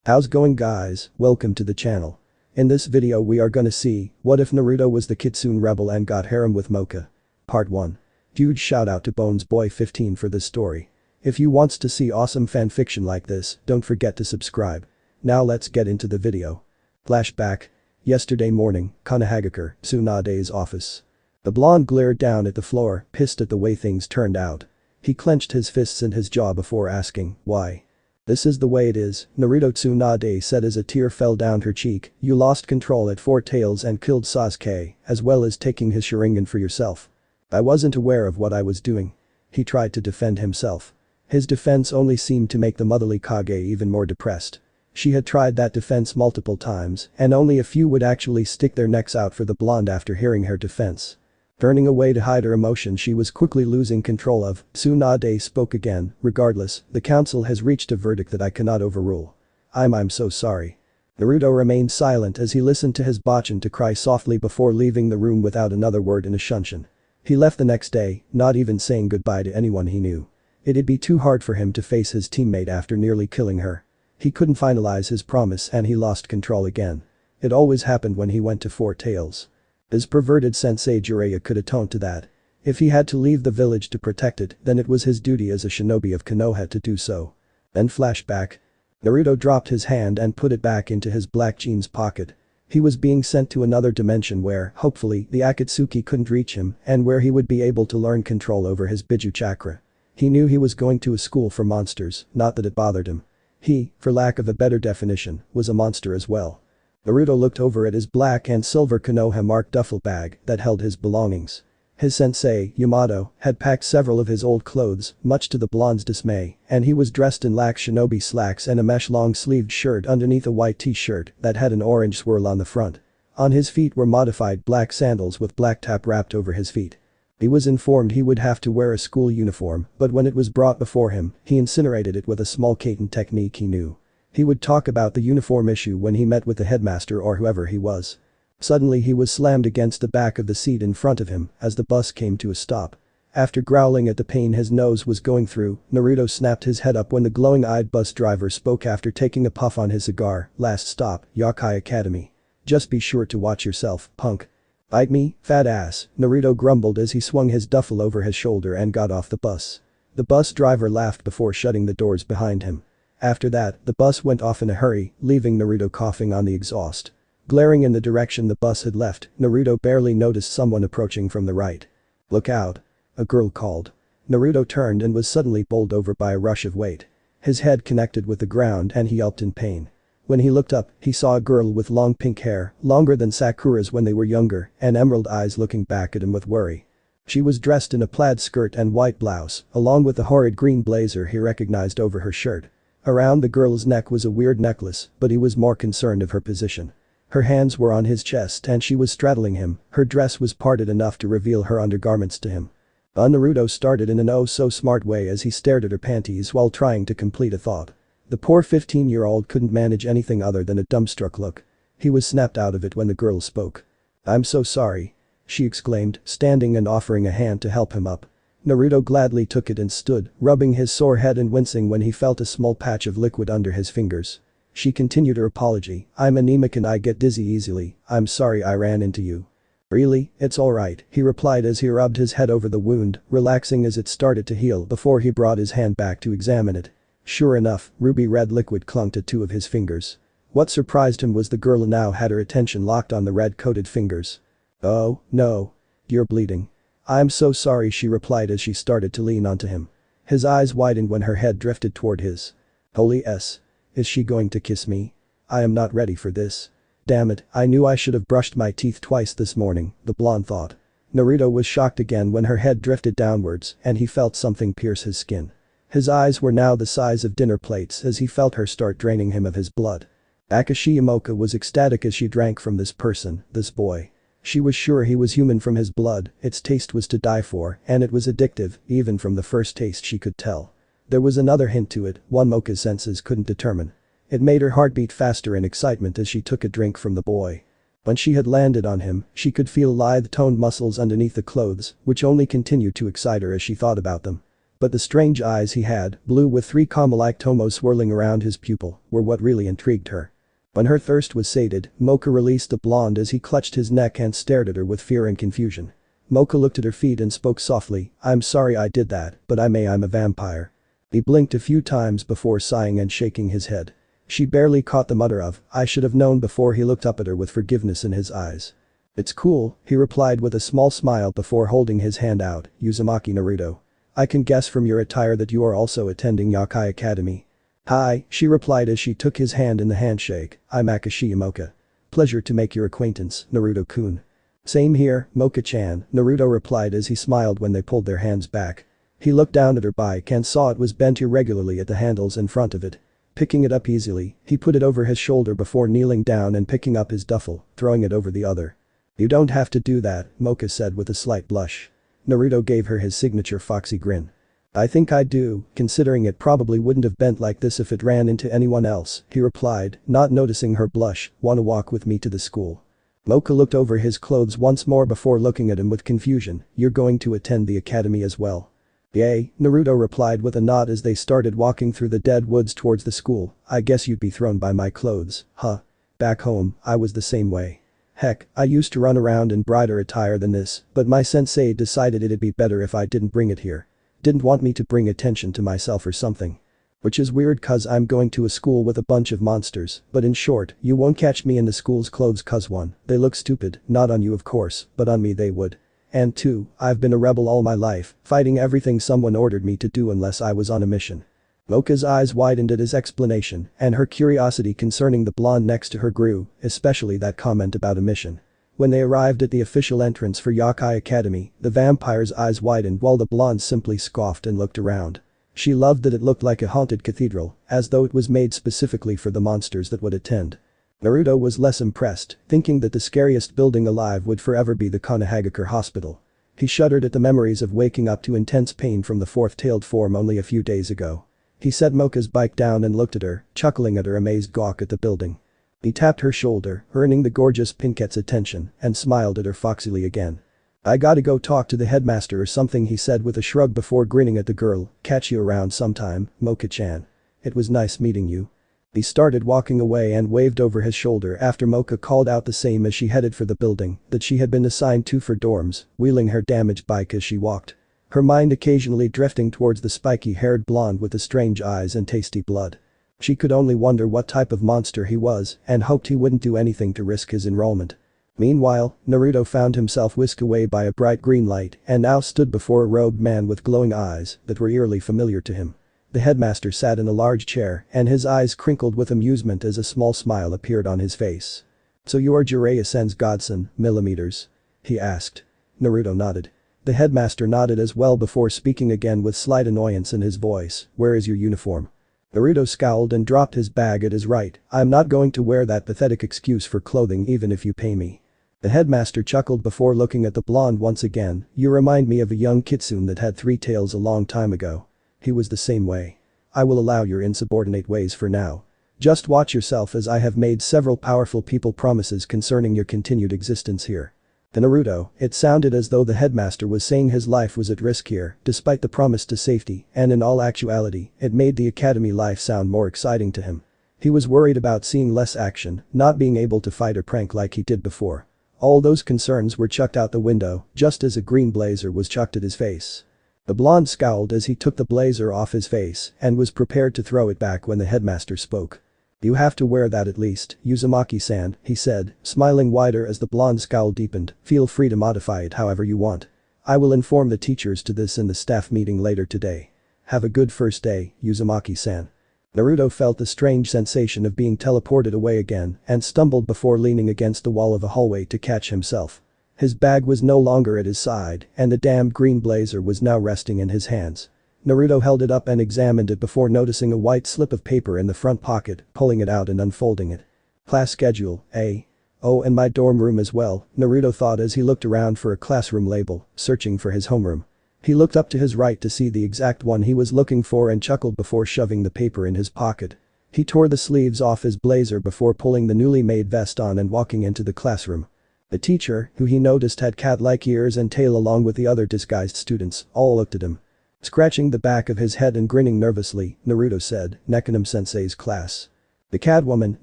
How's going guys, welcome to the channel. In this video we are gonna see, what if Naruto was the Kitsune rebel and got harem with Moka? Part 1. Huge shout out to BonesBoy15 for this story. If you wants to see awesome fanfiction like this, don't forget to subscribe. Now let's get into the video. Flashback. Yesterday morning, Konohagakure, Tsunade's office. The blonde glared down at the floor, pissed at the way things turned out. He clenched his fists in his jaw before asking, why? This is the way it is, Naruto Tsunade said as a tear fell down her cheek. You lost control at Four Tails and killed Sasuke, as well as taking his Sharingan for yourself. I wasn't aware of what I was doing. He tried to defend himself. His defense only seemed to make the motherly Kage even more depressed. She had tried that defense multiple times, and only a few would actually stick their necks out for the blonde after hearing her defense. Turning away to hide her emotion she was quickly losing control of, Tsunade spoke again, regardless, the council has reached a verdict that I cannot overrule. I'm so sorry. Naruto remained silent as he listened to his bachan to cry softly before leaving the room without another word in a shunshin. He left the next day, not even saying goodbye to anyone he knew. It'd be too hard for him to face his teammate after nearly killing her. He couldn't finalize his promise and he lost control again. It always happened when he went to Four Tails. His perverted sensei Jiraiya could atone to that. If he had to leave the village to protect it, then it was his duty as a shinobi of Konoha to do so. Then flashback. Naruto dropped his hand and put it back into his black jeans pocket. He was being sent to another dimension where, hopefully, the akatsuki couldn't reach him and where he would be able to learn control over his Biju chakra. He knew he was going to a school for monsters, not that it bothered him. He, for lack of a better definition, was a monster as well. Naruto looked over at his black and silver Konoha-marked duffel bag that held his belongings. His sensei, Yamato, had packed several of his old clothes, much to the blonde's dismay, and he was dressed in lax shinobi slacks and a mesh long-sleeved shirt underneath a white t-shirt that had an orange swirl on the front. On his feet were modified black sandals with black tape wrapped over his feet. He was informed he would have to wear a school uniform, but when it was brought before him, he incinerated it with a small Kaiten technique he knew. He would talk about the uniform issue when he met with the headmaster or whoever he was. Suddenly he was slammed against the back of the seat in front of him as the bus came to a stop. After growling at the pain his nose was going through, Naruto snapped his head up when the glowing-eyed bus driver spoke after taking a puff on his cigar. Last stop, Yokai Academy. Just be sure to watch yourself, punk. Bite me, fat ass, Naruto grumbled as he swung his duffel over his shoulder and got off the bus. The bus driver laughed before shutting the doors behind him. After that, the bus went off in a hurry, leaving Naruto coughing on the exhaust. Glaring in the direction the bus had left, Naruto barely noticed someone approaching from the right. Look out. A girl called. Naruto turned and was suddenly bowled over by a rush of weight. His head connected with the ground and he yelped in pain. When he looked up, he saw a girl with long pink hair, longer than Sakura's when they were younger, and emerald eyes looking back at him with worry. She was dressed in a plaid skirt and white blouse, along with the horrid green blazer he recognized over her shirt. Around the girl's neck was a weird necklace, but he was more concerned of her position. Her hands were on his chest and she was straddling him, her dress was parted enough to reveal her undergarments to him. Naruto started in an oh-so-smart way as he stared at her panties while trying to complete a thought. The poor 15-year-old couldn't manage anything other than a dumbstruck look. He was snapped out of it when the girl spoke. I'm so sorry. She exclaimed, standing and offering a hand to help him up. Naruto gladly took it and stood, rubbing his sore head and wincing when he felt a small patch of liquid under his fingers. She continued her apology, I'm anemic and I get dizzy easily, I'm sorry I ran into you. Really, it's alright, he replied as he rubbed his head over the wound, relaxing as it started to heal before he brought his hand back to examine it. Sure enough, ruby red liquid clung to two of his fingers. What surprised him was the girl now had her attention locked on the red-coated fingers. Oh, no. You're bleeding. I'm so sorry she replied as she started to lean onto him. His eyes widened when her head drifted toward his. Holy s. Is she going to kiss me? I am not ready for this. Damn it, I knew I should have brushed my teeth twice this morning, the blonde thought. Naruto was shocked again when her head drifted downwards and he felt something pierce his skin. His eyes were now the size of dinner plates as he felt her start draining him of his blood. Akashi Moka was ecstatic as she drank from this person, this boy. She was sure he was human from his blood, its taste was to die for, and it was addictive, even from the first taste she could tell. There was another hint to it, one Moka's senses couldn't determine. It made her heart beat faster in excitement as she took a drink from the boy. When she had landed on him, she could feel lithe toned muscles underneath the clothes, which only continued to excite her as she thought about them. But the strange eyes he had, blue with 3 comma-like tomos swirling around his pupil, were what really intrigued her. When her thirst was sated, Moka released the blonde as he clutched his neck and stared at her with fear and confusion. Moka looked at her feet and spoke softly, "I'm sorry I did that, but I'm a vampire." He blinked a few times before sighing and shaking his head. She barely caught the mutter of, "I should have known" before he looked up at her with forgiveness in his eyes. "It's cool," he replied with a small smile before holding his hand out, "Uzumaki Naruto. I can guess from your attire that you are also attending Yokai Academy." "Hi," she replied as she took his hand in the handshake, "I'm Akashi Moka. Pleasure to make your acquaintance, Naruto-kun." "Same here, Moka-chan," Naruto replied as he smiled when they pulled their hands back. He looked down at her bike and saw it was bent irregularly at the handles in front of it. Picking it up easily, he put it over his shoulder before kneeling down and picking up his duffel, throwing it over the other. "You don't have to do that," Moka said with a slight blush. Naruto gave her his signature foxy grin. "I think I do, considering it probably wouldn't have bent like this if it ran into anyone else," he replied, not noticing her blush. "Wanna walk with me to the school?" Moka looked over his clothes once more before looking at him with confusion. "You're going to attend the academy as well?" "Yay," Naruto replied with a nod as they started walking through the dead woods towards the school. "I guess you'd be thrown by my clothes, huh? Back home, I was the same way. Heck, I used to run around in brighter attire than this, but my sensei decided it'd be better if I didn't bring it here. Didn't want me to bring attention to myself or something. Which is weird cause I'm going to a school with a bunch of monsters, but in short, you won't catch me in the school's clothes cause 1, they look stupid, not on you of course, but on me they would. And 2, I've been a rebel all my life, fighting everything someone ordered me to do unless I was on a mission." Moka's eyes widened at his explanation, and her curiosity concerning the blonde next to her grew, especially that comment about a mission. When they arrived at the official entrance for Yokai Academy, the vampire's eyes widened while the blonde simply scoffed and looked around. She loved that it looked like a haunted cathedral, as though it was made specifically for the monsters that would attend. Naruto was less impressed, thinking that the scariest building alive would forever be the Konohagakure Hospital. He shuddered at the memories of waking up to intense pain from the fourth-tailed form only a few days ago. He set Moka's bike down and looked at her, chuckling at her amazed gawk at the building. He tapped her shoulder, earning the gorgeous Pinkette's attention, and smiled at her foxily again. "I gotta go talk to the headmaster or something," he said with a shrug before grinning at the girl. "Catch you around sometime, Moka-chan. It was nice meeting you." He started walking away and waved over his shoulder after Moka called out the same as she headed for the building that she had been assigned to for dorms, wheeling her damaged bike as she walked. Her mind occasionally drifting towards the spiky-haired blonde with the strange eyes and tasty blood. She could only wonder what type of monster he was and hoped he wouldn't do anything to risk his enrollment. Meanwhile, Naruto found himself whisked away by a bright green light and now stood before a robed man with glowing eyes that were eerily familiar to him. The headmaster sat in a large chair and his eyes crinkled with amusement as a small smile appeared on his face. "So you are Jiraiya-sen's godson, millimeters?" he asked. Naruto nodded. The headmaster nodded as well before speaking again with slight annoyance in his voice, "Where is your uniform?" Naruto scowled and dropped his bag at his right. "I'm not going to wear that pathetic excuse for clothing even if you pay me." The headmaster chuckled before looking at the blonde once again. "You remind me of a young Kitsune that had 3 tails a long time ago. He was the same way. I will allow your insubordinate ways for now. Just watch yourself as I have made several powerful people promises concerning your continued existence here." To Naruto, it sounded as though the headmaster was saying his life was at risk here, despite the promise to safety, and in all actuality, it made the academy life sound more exciting to him. He was worried about seeing less action, not being able to fight or prank like he did before. All those concerns were chucked out the window, just as a green blazer was chucked at his face. The blonde scowled as he took the blazer off his face and was prepared to throw it back when the headmaster spoke. "You have to wear that at least, Uzumaki-san," he said, smiling wider as the blonde scowl deepened. "Feel free to modify it however you want. I will inform the teachers to this in the staff meeting later today. Have a good first day, Uzumaki-san." Naruto felt the strange sensation of being teleported away again and stumbled before leaning against the wall of a hallway to catch himself. His bag was no longer at his side and the damned green blazer was now resting in his hands. Naruto held it up and examined it before noticing a white slip of paper in the front pocket, pulling it out and unfolding it. "Class schedule, eh? Oh, and my dorm room as well," Naruto thought as he looked around for a classroom label, searching for his homeroom. He looked up to his right to see the exact one he was looking for and chuckled before shoving the paper in his pocket. He tore the sleeves off his blazer before pulling the newly made vest on and walking into the classroom. The teacher, who he noticed had cat-like ears and tail along with the other disguised students, all looked at him. Scratching the back of his head and grinning nervously, Naruto said, Nekonom-sensei's class. The Catwoman,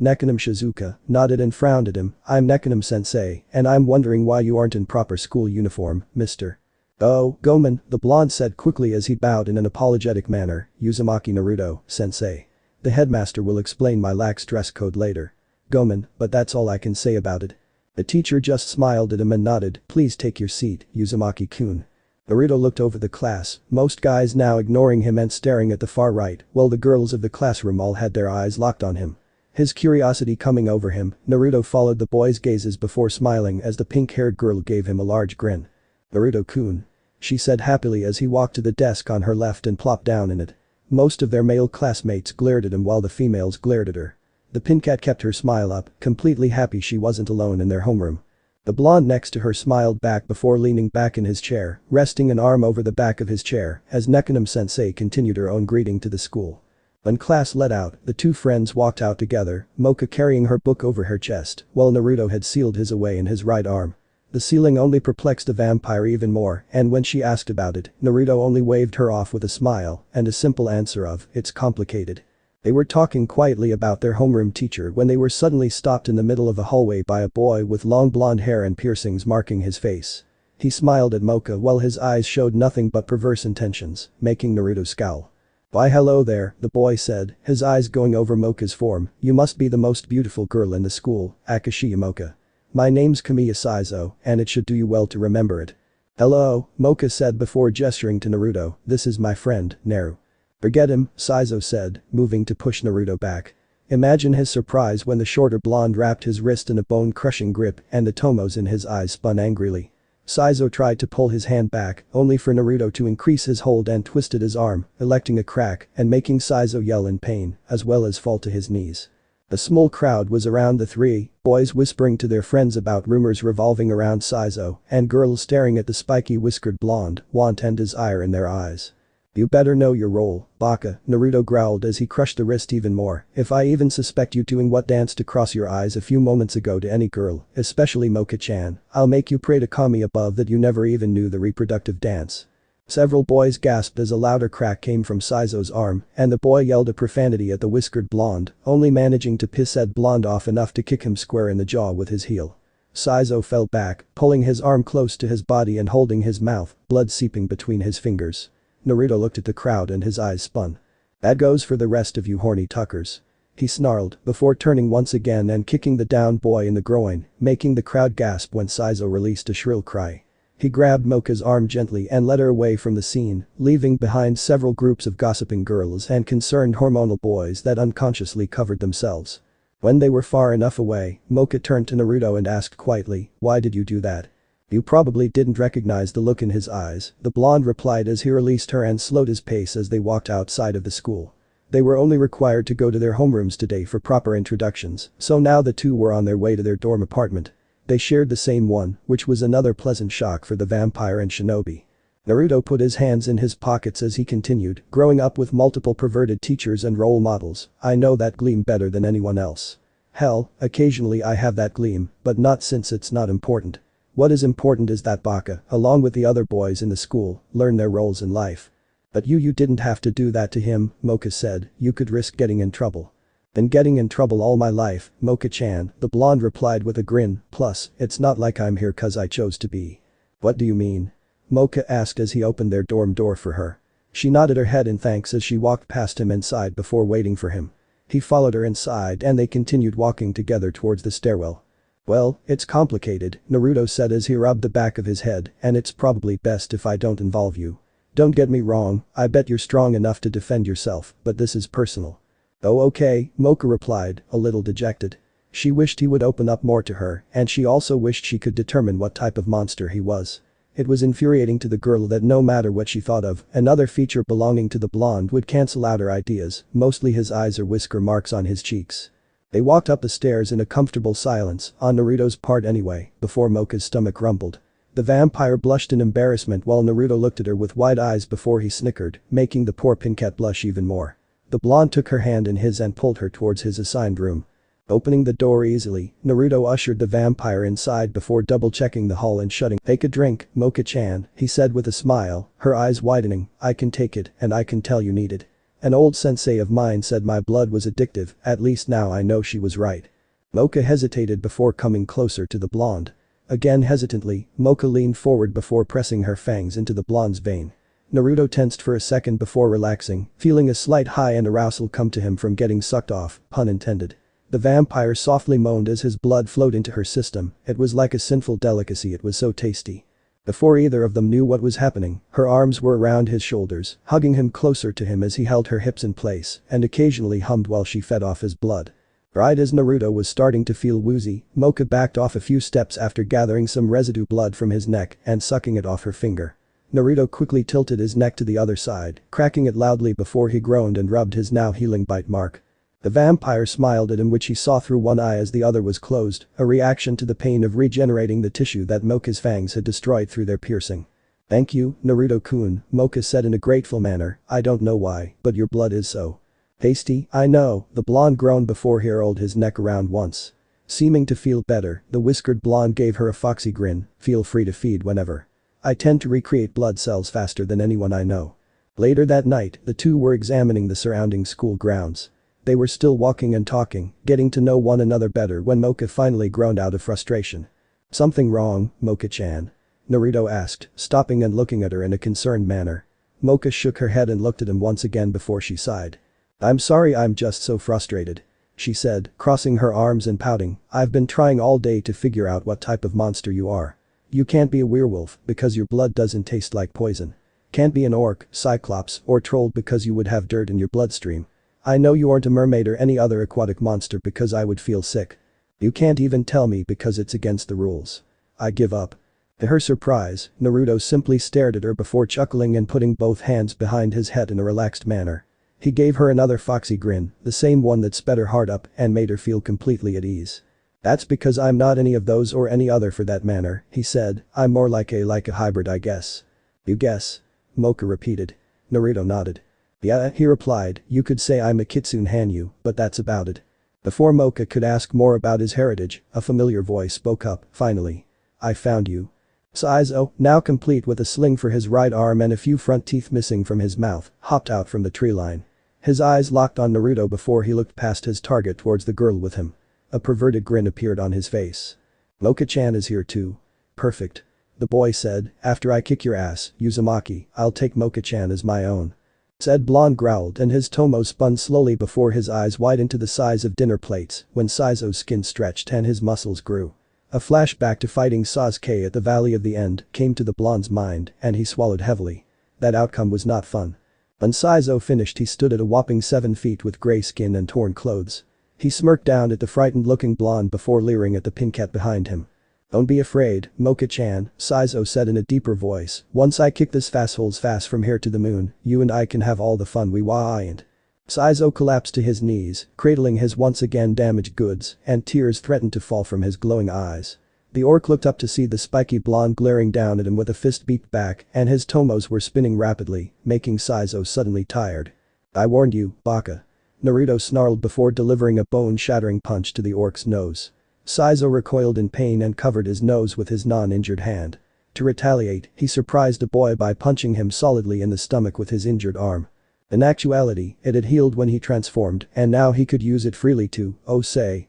Nekonom Shizuka, nodded and frowned at him. I'm Nekonom-sensei, and I'm wondering why you aren't in proper school uniform, mister. Oh, Gomen, the blonde said quickly as he bowed in an apologetic manner, Uzumaki Naruto, sensei. The headmaster will explain my lax dress code later. Gomen, but that's all I can say about it. The teacher just smiled at him and nodded, please take your seat, Uzumaki-kun. Naruto looked over the class, most guys now ignoring him and staring at the far right, while the girls of the classroom all had their eyes locked on him. His curiosity coming over him, Naruto followed the boys' gazes before smiling as the pink-haired girl gave him a large grin. Naruto-kun. She said happily as he walked to the desk on her left and plopped down in it. Most of their male classmates glared at him while the females glared at her. The pin cat kept her smile up, completely happy she wasn't alone in their homeroom. The blonde next to her smiled back before leaning back in his chair, resting an arm over the back of his chair as Nekonom-sensei continued her own greeting to the school. When class let out, the two friends walked out together, Moka carrying her book over her chest, while Naruto had sealed his away in his right arm. The sealing only perplexed the vampire even more, and when she asked about it, Naruto only waved her off with a smile and a simple answer of, it's complicated. They were talking quietly about their homeroom teacher when they were suddenly stopped in the middle of a hallway by a boy with long blonde hair and piercings marking his face. He smiled at Moka while his eyes showed nothing but perverse intentions, making Naruto scowl. Why hello there, the boy said, his eyes going over Moka's form, you must be the most beautiful girl in the school, Akashiya Moka. My name's Kamiya Saizo, and it should do you well to remember it. Hello, Moka said before gesturing to Naruto, this is my friend, Naru. Forget him, Saizo said, moving to push Naruto back. Imagine his surprise when the shorter blonde wrapped his wrist in a bone-crushing grip and the tomos in his eyes spun angrily. Saizo tried to pull his hand back, only for Naruto to increase his hold and twisted his arm, electing a crack and making Saizo yell in pain, as well as fall to his knees. A small crowd was around the three, boys whispering to their friends about rumors revolving around Saizo, and girls staring at the spiky whiskered blonde, want and desire in their eyes. You better know your role, Baka, Naruto growled as he crushed the wrist even more. If I even suspect you doing what danced across your eyes a few moments ago to any girl, especially Moka-chan, I'll make you pray to Kami above that you never even knew the reproductive dance. Several boys gasped as a louder crack came from Saizo's arm, and the boy yelled a profanity at the whiskered blonde, only managing to piss said blonde off enough to kick him square in the jaw with his heel. Saizo fell back, pulling his arm close to his body and holding his mouth, blood seeping between his fingers. Naruto looked at the crowd and his eyes spun. That goes for the rest of you horny tuckers. He snarled, before turning once again and kicking the downed boy in the groin, making the crowd gasp when Saizo released a shrill cry. He grabbed Moka's arm gently and led her away from the scene, leaving behind several groups of gossiping girls and concerned hormonal boys that unconsciously covered themselves. When they were far enough away, Moka turned to Naruto and asked quietly, why did you do that? You probably didn't recognize the look in his eyes, the blonde replied as he released her and slowed his pace as they walked outside of the school. They were only required to go to their homerooms today for proper introductions, so now the two were on their way to their dorm apartment. They shared the same one, which was another pleasant shock for the vampire and shinobi. Naruto put his hands in his pockets as he continued, growing up with multiple perverted teachers and role models, I know that gleam better than anyone else. Hell, occasionally I have that gleam, but not since it's not important. What is important is that Baka, along with the other boys in the school, learn their roles in life. But you didn't have to do that to him, Moka said, you could risk getting in trouble. Been getting in trouble all my life, Moka-chan, the blonde replied with a grin, plus, it's not like I'm here cause I chose to be. What do you mean? Moka asked as he opened their dorm door for her. She nodded her head in thanks as she walked past him inside before waiting for him. He followed her inside and they continued walking together towards the stairwell. Well, it's complicated, Naruto said as he rubbed the back of his head, and it's probably best if I don't involve you. Don't get me wrong, I bet you're strong enough to defend yourself, but this is personal. Oh okay, Moka replied, a little dejected. She wished he would open up more to her, and she also wished she could determine what type of monster he was. It was infuriating to the girl that no matter what she thought of, another feature belonging to the blonde would cancel out her ideas, mostly his eyes or whisker marks on his cheeks. They walked up the stairs in a comfortable silence, on Naruto's part anyway, before Moka's stomach rumbled. The vampire blushed in embarrassment while Naruto looked at her with wide eyes before he snickered, making the poor pin cat blush even more. The blonde took her hand in his and pulled her towards his assigned room. Opening the door easily, Naruto ushered the vampire inside before double-checking the hall and shutting. "Take a drink, Moka-chan," he said with a smile, her eyes widening. "I can take it, and I can tell you need it. An old sensei of mine said my blood was addictive, at least now I know she was right." Moka hesitated before coming closer to the blonde. Again hesitantly, Moka leaned forward before pressing her fangs into the blonde's vein. Naruto tensed for a second before relaxing, feeling a slight high and arousal come to him from getting sucked off, pun intended. The vampire softly moaned as his blood flowed into her system, it was like a sinful delicacy, it was so tasty. Before either of them knew what was happening, her arms were around his shoulders, hugging him closer to him as he held her hips in place and occasionally hummed while she fed off his blood. Right as Naruto was starting to feel woozy, Moka backed off a few steps after gathering some residue blood from his neck and sucking it off her finger. Naruto quickly tilted his neck to the other side, cracking it loudly before he groaned and rubbed his now healing bite mark. The vampire smiled at him, which he saw through one eye as the other was closed, a reaction to the pain of regenerating the tissue that Moka's fangs had destroyed through their piercing. "Thank you, Naruto-kun," Moka said in a grateful manner, "I don't know why, but your blood is so tasty." "I know," the blonde groaned before he rolled his neck around once. Seeming to feel better, the whiskered blonde gave her a foxy grin. "Feel free to feed whenever. I tend to recreate blood cells faster than anyone I know." Later that night, the two were examining the surrounding school grounds. They were still walking and talking, getting to know one another better when Moka finally groaned out of frustration. "Something wrong, Moka-chan?" Naruto asked, stopping and looking at her in a concerned manner. Moka shook her head and looked at him once again before she sighed. "I'm sorry, I'm just so frustrated," she said, crossing her arms and pouting. "I've been trying all day to figure out what type of monster you are. You can't be a werewolf because your blood doesn't taste like poison. Can't be an orc, cyclops, or troll because you would have dirt in your bloodstream. I know you aren't a mermaid or any other aquatic monster because I would feel sick. You can't even tell me because it's against the rules. I give up." To her surprise, Naruto simply stared at her before chuckling and putting both hands behind his head in a relaxed manner. He gave her another foxy grin, the same one that sped her heart up and made her feel completely at ease. "That's because I'm not any of those or any other for that matter," he said. "I'm more like a hybrid, I guess." "You guess?" Moka repeated. Naruto nodded. "Yeah," he replied, "you could say I'm a Kitsune Hanyu, but that's about it." Before Moka could ask more about his heritage, a familiar voice spoke up, finally. "I found you." Saizo, now complete with a sling for his right arm and a few front teeth missing from his mouth, hopped out from the tree line. His eyes locked on Naruto before he looked past his target towards the girl with him. A perverted grin appeared on his face. "Moka-chan is here too." "Perfect," the boy said, "after I kick your ass, Uzumaki, I'll take Moka-chan as my own." Said blonde growled and his tomo spun slowly before his eyes widened to the size of dinner plates when Saizo's skin stretched and his muscles grew. A flashback to fighting Sasuke at the Valley of the End came to the blonde's mind and he swallowed heavily. That outcome was not fun. When Saizo finished, he stood at a whopping 7 feet with gray skin and torn clothes. He smirked down at the frightened-looking blonde before leering at the pink cat behind him. "Don't be afraid, Moka-chan," Saizo said in a deeper voice. "Once I kick this fasthole's fast from here to the moon, you and I can have all the fun we want." Saizo collapsed to his knees, cradling his once again damaged goods, and tears threatened to fall from his glowing eyes. The orc looked up to see the spiky blonde glaring down at him with a fist beat back and his tomos were spinning rapidly, making Saizo suddenly tired. "I warned you, Baka." Naruto snarled before delivering a bone-shattering punch to the orc's nose. Saizo recoiled in pain and covered his nose with his non-injured hand. To retaliate, he surprised the boy by punching him solidly in the stomach with his injured arm. In actuality, it had healed when he transformed and now he could use it freely to,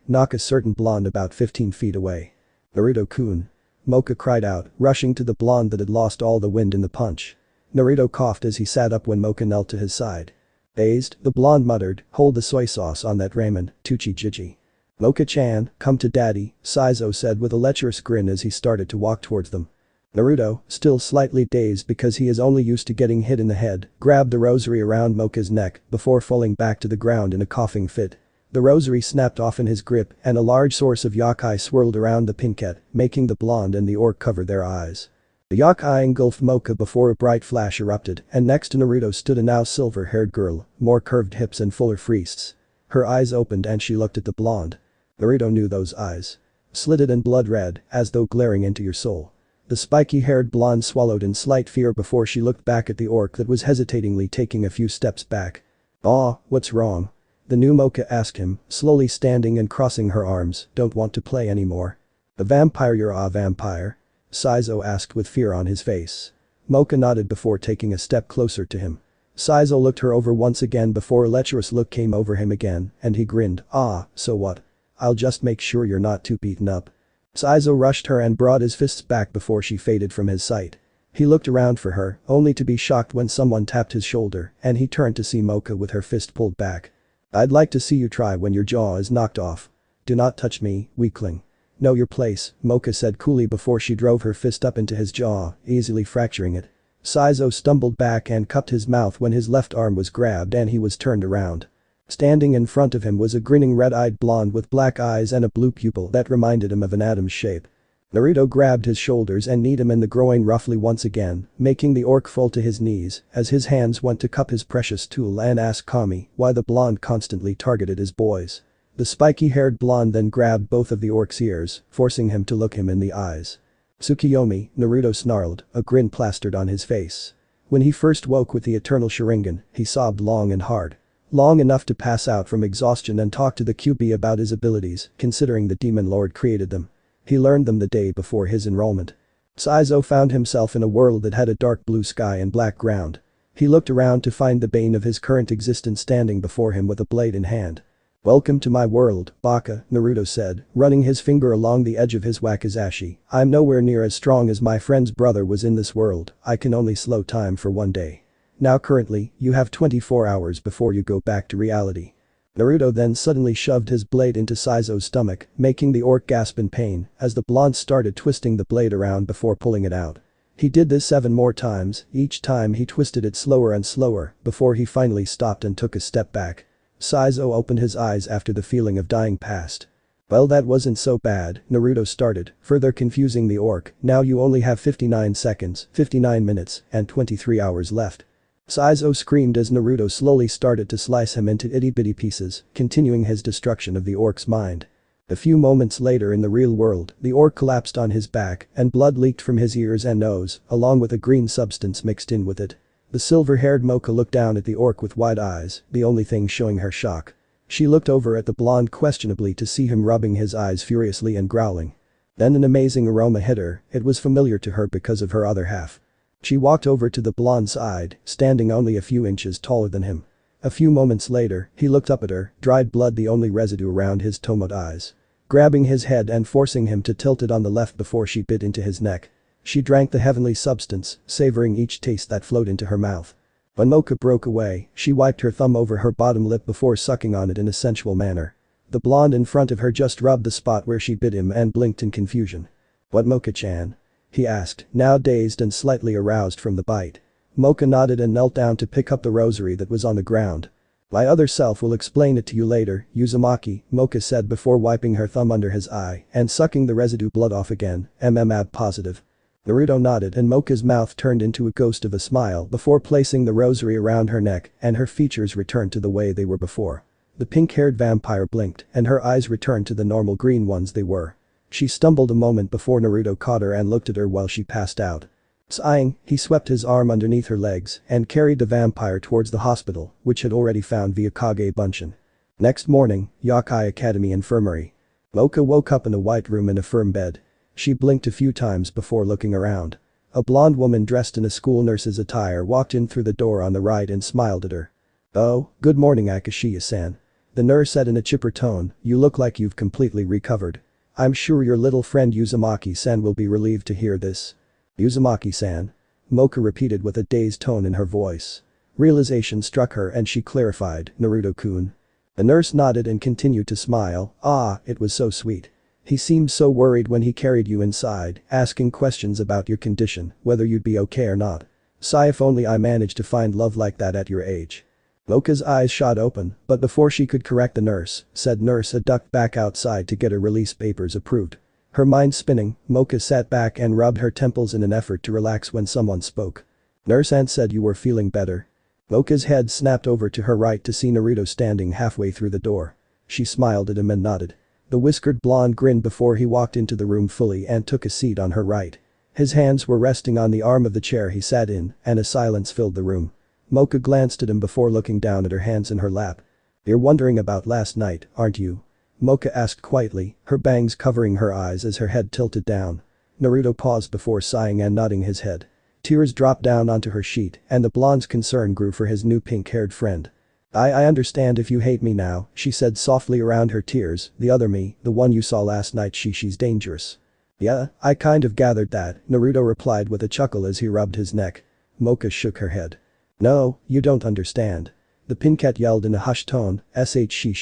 knock a certain blonde about 15 feet away. "Naruto-kun." Moka cried out, rushing to the blonde that had lost all the wind in the punch. Naruto coughed as he sat up when Moka knelt to his side. Dazed, the blonde muttered, "Hold the soy sauce on that ramen, Tuchi-jiji." "Moka-chan, come to daddy," Saizo said with a lecherous grin as he started to walk towards them. Naruto, still slightly dazed because he is only used to getting hit in the head, grabbed the rosary around Moka's neck before falling back to the ground in a coughing fit. The rosary snapped off in his grip and a large source of yokai swirled around the pinket, making the blonde and the orc cover their eyes. The yokai engulfed Moka before a bright flash erupted and next to Naruto stood a now silver-haired girl, more curved hips and fuller wrists. Her eyes opened and she looked at the blonde. Naruto knew those eyes. Slitted and blood red, as though glaring into your soul. The spiky-haired blonde swallowed in slight fear before she looked back at the orc that was hesitatingly taking a few steps back. "Aw, what's wrong?" The new Moka asked him, slowly standing and crossing her arms, don't want to play anymore. A vampire, you're a vampire? Saizo asked with fear on his face. Moka nodded before taking a step closer to him. Saizo looked her over once again before a lecherous look came over him again, and he grinned, ah, so what? I'll just make sure you're not too beaten up. Saizo rushed her and brought his fists back before she faded from his sight. He looked around for her, only to be shocked when someone tapped his shoulder, and he turned to see Moka with her fist pulled back. I'd like to see you try when your jaw is knocked off. Do not touch me, weakling. Know your place, Moka said coolly before she drove her fist up into his jaw, easily fracturing it. Saizo stumbled back and cupped his mouth when his left arm was grabbed and he was turned around. Standing in front of him was a grinning red-eyed blonde with black eyes and a blue pupil that reminded him of an atom's shape. Naruto grabbed his shoulders and kneed him in the groin roughly once again, making the orc fall to his knees as his hands went to cup his precious tool and ask Kami why the blonde constantly targeted his boys. The spiky-haired blonde then grabbed both of the orc's ears, forcing him to look him in the eyes. Tsukiyomi, Naruto snarled, a grin plastered on his face. When he first woke with the eternal Sharingan, he sobbed long and hard. Long enough to pass out from exhaustion and talk to the QB about his abilities, considering the Demon Lord created them. He learned them the day before his enrollment. Saizo found himself in a world that had a dark blue sky and black ground. He looked around to find the bane of his current existence standing before him with a blade in hand. Welcome to my world, Baka, Naruto said, running his finger along the edge of his wakizashi. I'm nowhere near as strong as my friend's brother was in this world, I can only slow time for one day. Now currently, you have 24 hours before you go back to reality. Naruto then suddenly shoved his blade into Saizo's stomach, making the orc gasp in pain as the blonde started twisting the blade around before pulling it out. He did this 7 more times, each time he twisted it slower and slower before he finally stopped and took a step back. Saizo opened his eyes after the feeling of dying passed. Well, that wasn't so bad, Naruto started, further confusing the orc. Now you only have 59 seconds, 59 minutes, and 23 hours left. Saizo screamed as Naruto slowly started to slice him into itty-bitty pieces, continuing his destruction of the orc's mind. A few moments later in the real world, the orc collapsed on his back and blood leaked from his ears and nose, along with a green substance mixed in with it. The silver-haired Moka looked down at the orc with wide eyes, the only thing showing her shock. She looked over at the blonde questionably to see him rubbing his eyes furiously and growling. Then an amazing aroma hit her, it was familiar to her because of her other half. She walked over to the blonde's side, standing only a few inches taller than him. A few moments later, he looked up at her, dried blood the only residue around his tomoed eyes. Grabbing his head and forcing him to tilt it on the left before she bit into his neck. She drank the heavenly substance, savoring each taste that flowed into her mouth. When Moka broke away, she wiped her thumb over her bottom lip before sucking on it in a sensual manner. The blonde in front of her just rubbed the spot where she bit him and blinked in confusion. What, Moka-chan? He asked, now dazed and slightly aroused from the bite. Moka nodded and knelt down to pick up the rosary that was on the ground. My other self will explain it to you later, Uzumaki, Moka said before wiping her thumb under his eye and sucking the residue blood off again, ab positive. Naruto nodded and Moka's mouth turned into a ghost of a smile before placing the rosary around her neck and her features returned to the way they were before. The pink-haired vampire blinked and her eyes returned to the normal green ones they were. She stumbled a moment before Naruto caught her and looked at her while she passed out. Sighing, he swept his arm underneath her legs and carried the vampire towards the hospital, which had already found Vyakage Bunshin. Next morning, Yokai Academy Infirmary. Moka woke up in a white room in a firm bed. She blinked a few times before looking around. A blonde woman dressed in a school nurse's attire walked in through the door on the right and smiled at her. Oh, good morning Akashiya-san. The nurse said in a chipper tone, you look like you've completely recovered. I'm sure your little friend Uzumaki-san will be relieved to hear this. Uzumaki-san? Moka repeated with a dazed tone in her voice. Realization struck her and she clarified, Naruto-kun. The nurse nodded and continued to smile, ah, it was so sweet. He seemed so worried when he carried you inside, asking questions about your condition, whether you'd be okay or not. Sigh, if only I managed to find love like that at your age. Moka's eyes shot open, but before she could correct the nurse, said nurse had ducked back outside to get her release papers approved. Her mind spinning, Moka sat back and rubbed her temples in an effort to relax when someone spoke. Nurse Aunt said you were feeling better. Moka's head snapped over to her right to see Naruto standing halfway through the door. She smiled at him and nodded. The whiskered blonde grinned before he walked into the room fully and took a seat on her right. His hands were resting on the arm of the chair he sat in, and a silence filled the room. Moka glanced at him before looking down at her hands in her lap. "You're wondering about last night, aren't you?" Moka asked quietly, her bangs covering her eyes as her head tilted down. Naruto paused before sighing and nodding his head. Tears dropped down onto her sheet and the blonde's concern grew for his new pink-haired friend. I understand if you hate me now," she said softly around her tears, "the other me, the one you saw last night she's dangerous." "Yeah, I kind of gathered that," Naruto replied with a chuckle as he rubbed his neck. Moka shook her head. "No, you don't understand." The pinkette yelled in a hushed tone, she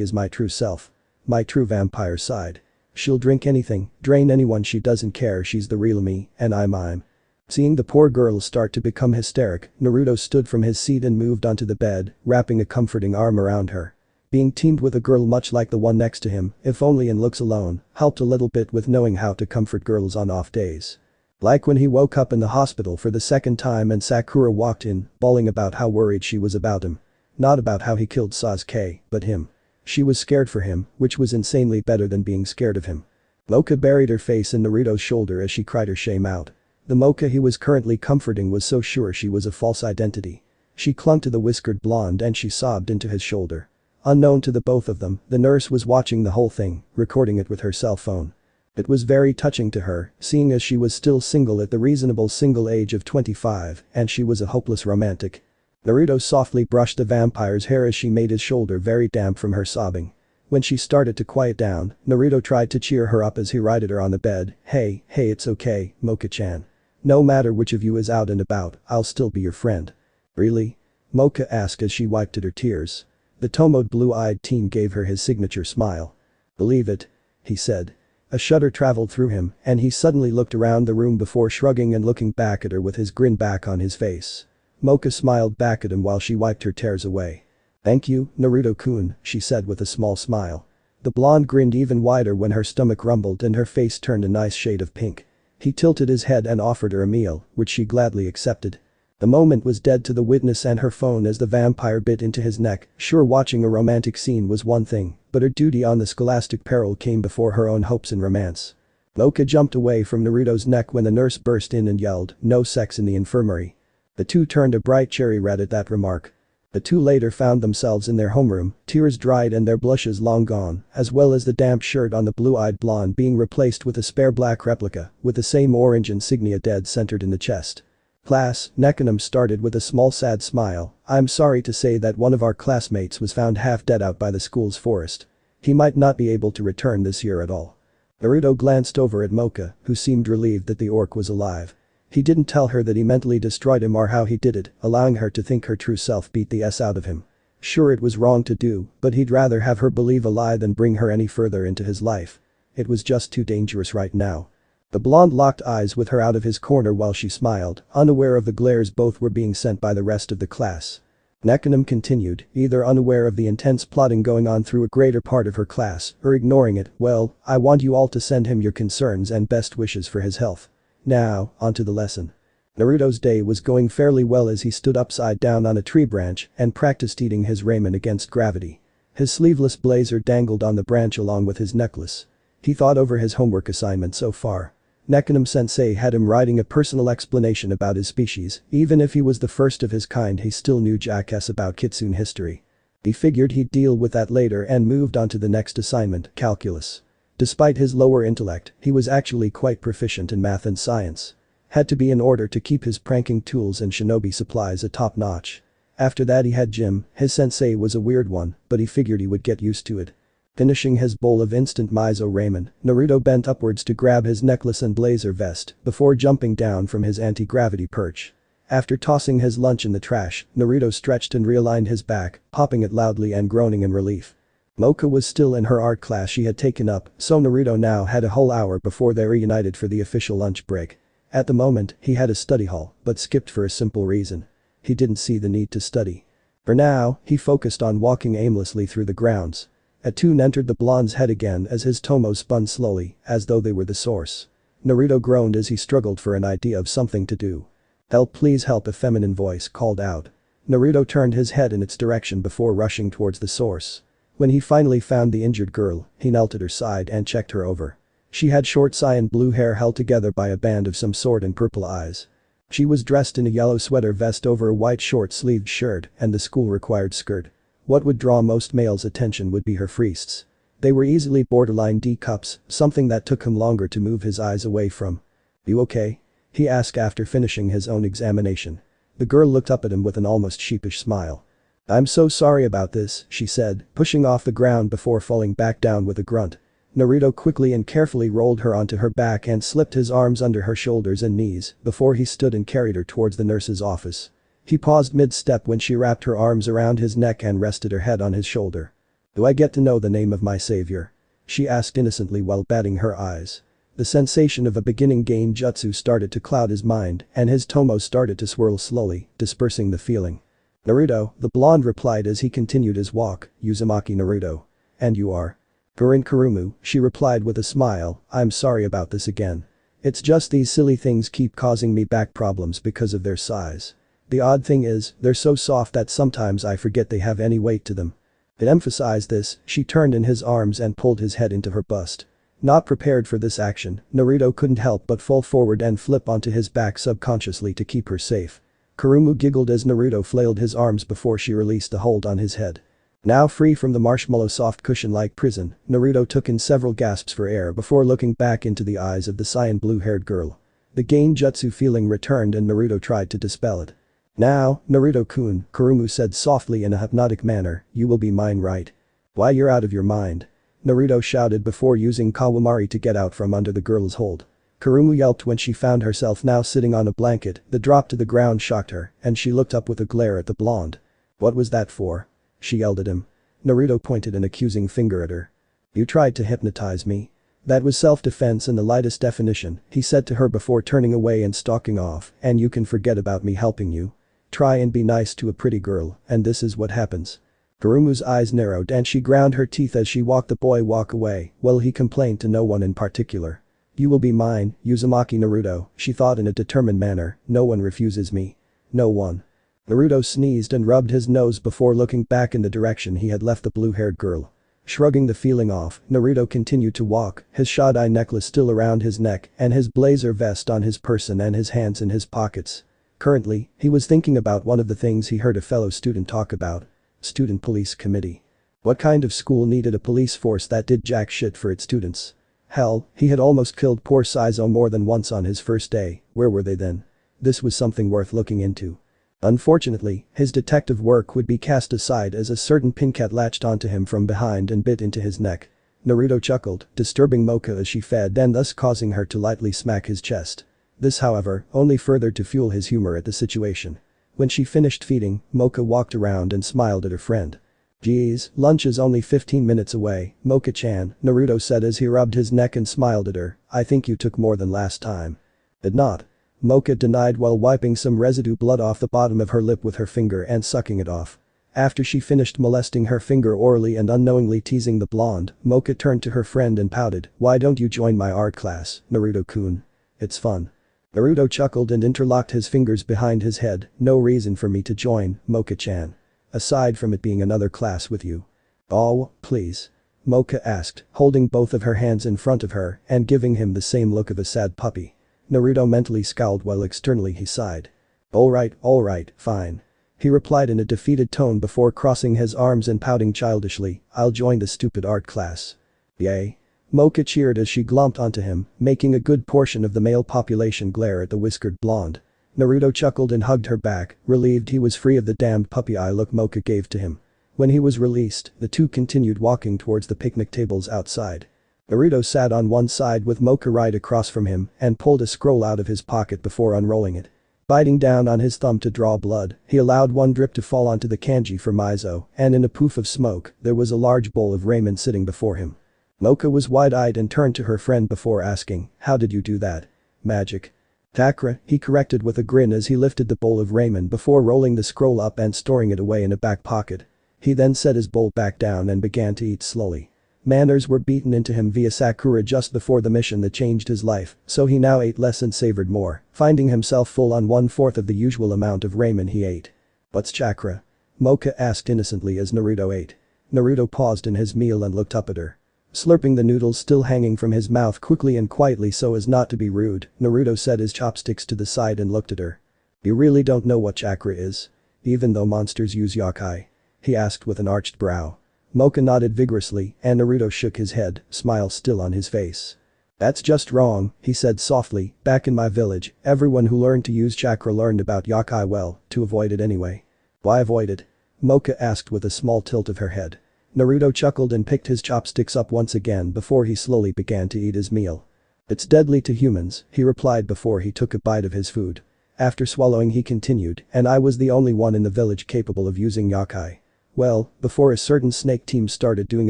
is my true self. My true vampire side. She'll drink anything, drain anyone, she doesn't care, she's the real me, and I'm. Seeing the poor girl start to become hysteric, Naruto stood from his seat and moved onto the bed, wrapping a comforting arm around her. Being teamed with a girl much like the one next to him, if only in looks alone, helped a little bit with knowing how to comfort girls on off days. Like when he woke up in the hospital for the second time and Sakura walked in, bawling about how worried she was about him. Not about how he killed Sasuke, but him. She was scared for him, which was insanely better than being scared of him. Moka buried her face in Naruto's shoulder as she cried her shame out. The Moka he was currently comforting was so sure she was a false identity. She clung to the whiskered blonde and she sobbed into his shoulder. Unknown to the both of them, the nurse was watching the whole thing, recording it with her cell phone. It was very touching to her, seeing as she was still single at the reasonable single age of 25 and she was a hopeless romantic. Naruto softly brushed the vampire's hair as she made his shoulder very damp from her sobbing. When she started to quiet down, Naruto tried to cheer her up as he righted her on the bed. Hey, it's okay, Moka-chan. No matter which of you is out and about, I'll still be your friend." "Really?" Moka asked as she wiped at her tears. The Tomoed blue-eyed teen gave her his signature smile. "Believe it," he said. A shudder traveled through him and he suddenly looked around the room before shrugging and looking back at her with his grin back on his face. Moka smiled back at him while she wiped her tears away. "Thank you, Naruto-kun," she said with a small smile. The blonde grinned even wider when her stomach rumbled and her face turned a nice shade of pink. He tilted his head and offered her a meal, which she gladly accepted. The moment was dead to the witness and her phone as the vampire bit into his neck. Sure, watching a romantic scene was one thing, but her duty on the scholastic peril came before her own hopes in romance. Moka jumped away from Naruto's neck when the nurse burst in and yelled, "No sex in the infirmary." The two turned a bright cherry red at that remark. The two later found themselves in their homeroom, tears dried and their blushes long gone, as well as the damp shirt on the blue-eyed blonde being replaced with a spare black replica, with the same orange insignia dead centered in the chest. "Class," Nekonim started with a small sad smile, "I'm sorry to say that one of our classmates was found half dead out by the school's forest. He might not be able to return this year at all." Naruto glanced over at Moka, who seemed relieved that the orc was alive. He didn't tell her that he mentally destroyed him or how he did it, allowing her to think her true self beat the S out of him. Sure, it was wrong to do, but he'd rather have her believe a lie than bring her any further into his life. It was just too dangerous right now. The blonde locked eyes with her out of his corner while she smiled, unaware of the glares both were being sent by the rest of the class. Nekonim continued, either unaware of the intense plotting going on through a greater part of her class, or ignoring it. "Well, I want you all to send him your concerns and best wishes for his health. Now, onto the lesson." Naruto's day was going fairly well as he stood upside down on a tree branch and practiced eating his ramen against gravity. His sleeveless blazer dangled on the branch along with his necklace. He thought over his homework assignment so far. Nekonim-sensei had him writing a personal explanation about his species, even if he was the first of his kind he still knew jackass about Kitsune history. He figured he'd deal with that later and moved on to the next assignment, calculus. Despite his lower intellect, he was actually quite proficient in math and science. Had to be in order to keep his pranking tools and shinobi supplies a top notch. After that he had gym, his sensei was a weird one, but he figured he would get used to it. Finishing his bowl of instant miso ramen, Naruto bent upwards to grab his necklace and blazer vest before jumping down from his anti-gravity perch. After tossing his lunch in the trash, Naruto stretched and realigned his back, popping it loudly and groaning in relief. Moka was still in her art class she had taken up, so Naruto now had a whole hour before they reunited for the official lunch break. At the moment, he had a study hall, but skipped for a simple reason. He didn't see the need to study. For now, he focused on walking aimlessly through the grounds. Attune entered the blonde's head again as his tomo spun slowly, as though they were the source. Naruto groaned as he struggled for an idea of something to do. "Help, please help," a feminine voice called out. Naruto turned his head in its direction before rushing towards the source. When he finally found the injured girl, he knelt at her side and checked her over. She had short cyan blue hair held together by a band of some sort and purple eyes. She was dressed in a yellow sweater vest over a white short-sleeved shirt and the school-required skirt. What would draw most males' attention would be her friests. They were easily borderline D cups, something that took him longer to move his eyes away from. "You okay?" he asked after finishing his own examination. The girl looked up at him with an almost sheepish smile. "I'm so sorry about this," she said, pushing off the ground before falling back down with a grunt. Naruto quickly and carefully rolled her onto her back and slipped his arms under her shoulders and knees before he stood and carried her towards the nurse's office. He paused mid-step when she wrapped her arms around his neck and rested her head on his shoulder. "Do I get to know the name of my savior?" she asked innocently while batting her eyes. The sensation of a beginning genjutsu started to cloud his mind and his tomo started to swirl slowly, dispersing the feeling. "Naruto," the blonde replied as he continued his walk, "Uzumaki Naruto. And you are?" "Gurin Kurumu," she replied with a smile, "I'm sorry about this again. It's just these silly things keep causing me back problems because of their size. The odd thing is, they're so soft that sometimes I forget they have any weight to them." To emphasize this, she turned in his arms and pulled his head into her bust. Not prepared for this action, Naruto couldn't help but fall forward and flip onto his back subconsciously to keep her safe. Kurumu giggled as Naruto flailed his arms before she released the hold on his head. Now free from the marshmallow soft cushion-like prison, Naruto took in several gasps for air before looking back into the eyes of the cyan blue-haired girl. The genjutsu feeling returned and Naruto tried to dispel it. "Now, Naruto-kun," Kurumu said softly in a hypnotic manner, "you will be mine, right?" "Why, you're out of your mind," Naruto shouted before using Kawamari to get out from under the girl's hold. Kurumu yelped when she found herself now sitting on a blanket. The drop to the ground shocked her and she looked up with a glare at the blonde. "What was that for?" she yelled at him. Naruto pointed an accusing finger at her. "You tried to hypnotize me." "That was self-defense in the lightest definition," he said to her before turning away and stalking off, "and you can forget about me helping you. Try and be nice to a pretty girl, and this is what happens." Kurumu's eyes narrowed and she ground her teeth as she watched the boy walk away, while he complained to no one in particular. "You will be mine, Uzumaki Naruto," she thought in a determined manner, "no one refuses me. No one." Naruto sneezed and rubbed his nose before looking back in the direction he had left the blue-haired girl. Shrugging the feeling off, Naruto continued to walk, his shot-eye necklace still around his neck and his blazer vest on his person and his hands in his pockets. Currently, he was thinking about one of the things he heard a fellow student talk about. Student police committee. What kind of school needed a police force that did jack shit for its students? Hell, he had almost killed poor Saizo more than once on his first day. Where were they then? This was something worth looking into. Unfortunately, his detective work would be cast aside as a certain pincat latched onto him from behind and bit into his neck. Naruto chuckled, disturbing Moka as she fed and thus causing her to lightly smack his chest. This, however, only furthered to fuel his humor at the situation. When she finished feeding, Moka walked around and smiled at her friend. "Geez, lunch is only 15 minutes away, Moka-chan," Naruto said as he rubbed his neck and smiled at her. "I think you took more than last time." "Did not," Moka denied while wiping some residue blood off the bottom of her lip with her finger and sucking it off. After she finished molesting her finger orally and unknowingly teasing the blonde, Moka turned to her friend and pouted, "Why don't you join my art class, Naruto-kun? It's fun." Naruto chuckled and interlocked his fingers behind his head. "No reason for me to join, Moka-chan. Aside from it being another class with you." "Oh, please?" Moka asked, holding both of her hands in front of her and giving him the same look of a sad puppy. Naruto mentally scowled while externally he sighed. Alright, fine," he replied in a defeated tone before crossing his arms and pouting childishly, "I'll join the stupid art class." "Yay." Moka cheered as she glomped onto him, making a good portion of the male population glare at the whiskered blonde. Naruto chuckled and hugged her back, relieved he was free of the damned puppy eye look Moka gave to him. When he was released, the two continued walking towards the picnic tables outside. Naruto sat on one side with Moka right across from him and pulled a scroll out of his pocket before unrolling it. Biting down on his thumb to draw blood, he allowed one drip to fall onto the kanji for Mizo, and in a poof of smoke, there was a large bowl of ramen sitting before him. Moka was wide-eyed and turned to her friend before asking, "How did you do that?" "Magic." "Takra," he corrected with a grin as he lifted the bowl of ramen before rolling the scroll up and storing it away in a back pocket. He then set his bowl back down and began to eat slowly. Manners were beaten into him via Sakura just before the mission that changed his life, so he now ate less and savored more, finding himself full on 1/4 of the usual amount of ramen he ate. "What's chakra?" Moka asked innocently as Naruto ate. Naruto paused in his meal and looked up at her. Slurping the noodles still hanging from his mouth quickly and quietly so as not to be rude, Naruto set his chopsticks to the side and looked at her. "You really don't know what chakra is? Even though monsters use yokai?" he asked with an arched brow. Moka nodded vigorously and Naruto shook his head, smile still on his face. That's just wrong, he said softly, back in my village, everyone who learned to use chakra learned about yokai well, to avoid it anyway. Why avoid it? Moka asked with a small tilt of her head. Naruto chuckled and picked his chopsticks up once again before he slowly began to eat his meal. It's deadly to humans, he replied before he took a bite of his food. After swallowing he continued, and I was the only one in the village capable of using yokai. Well, before a certain snake team started doing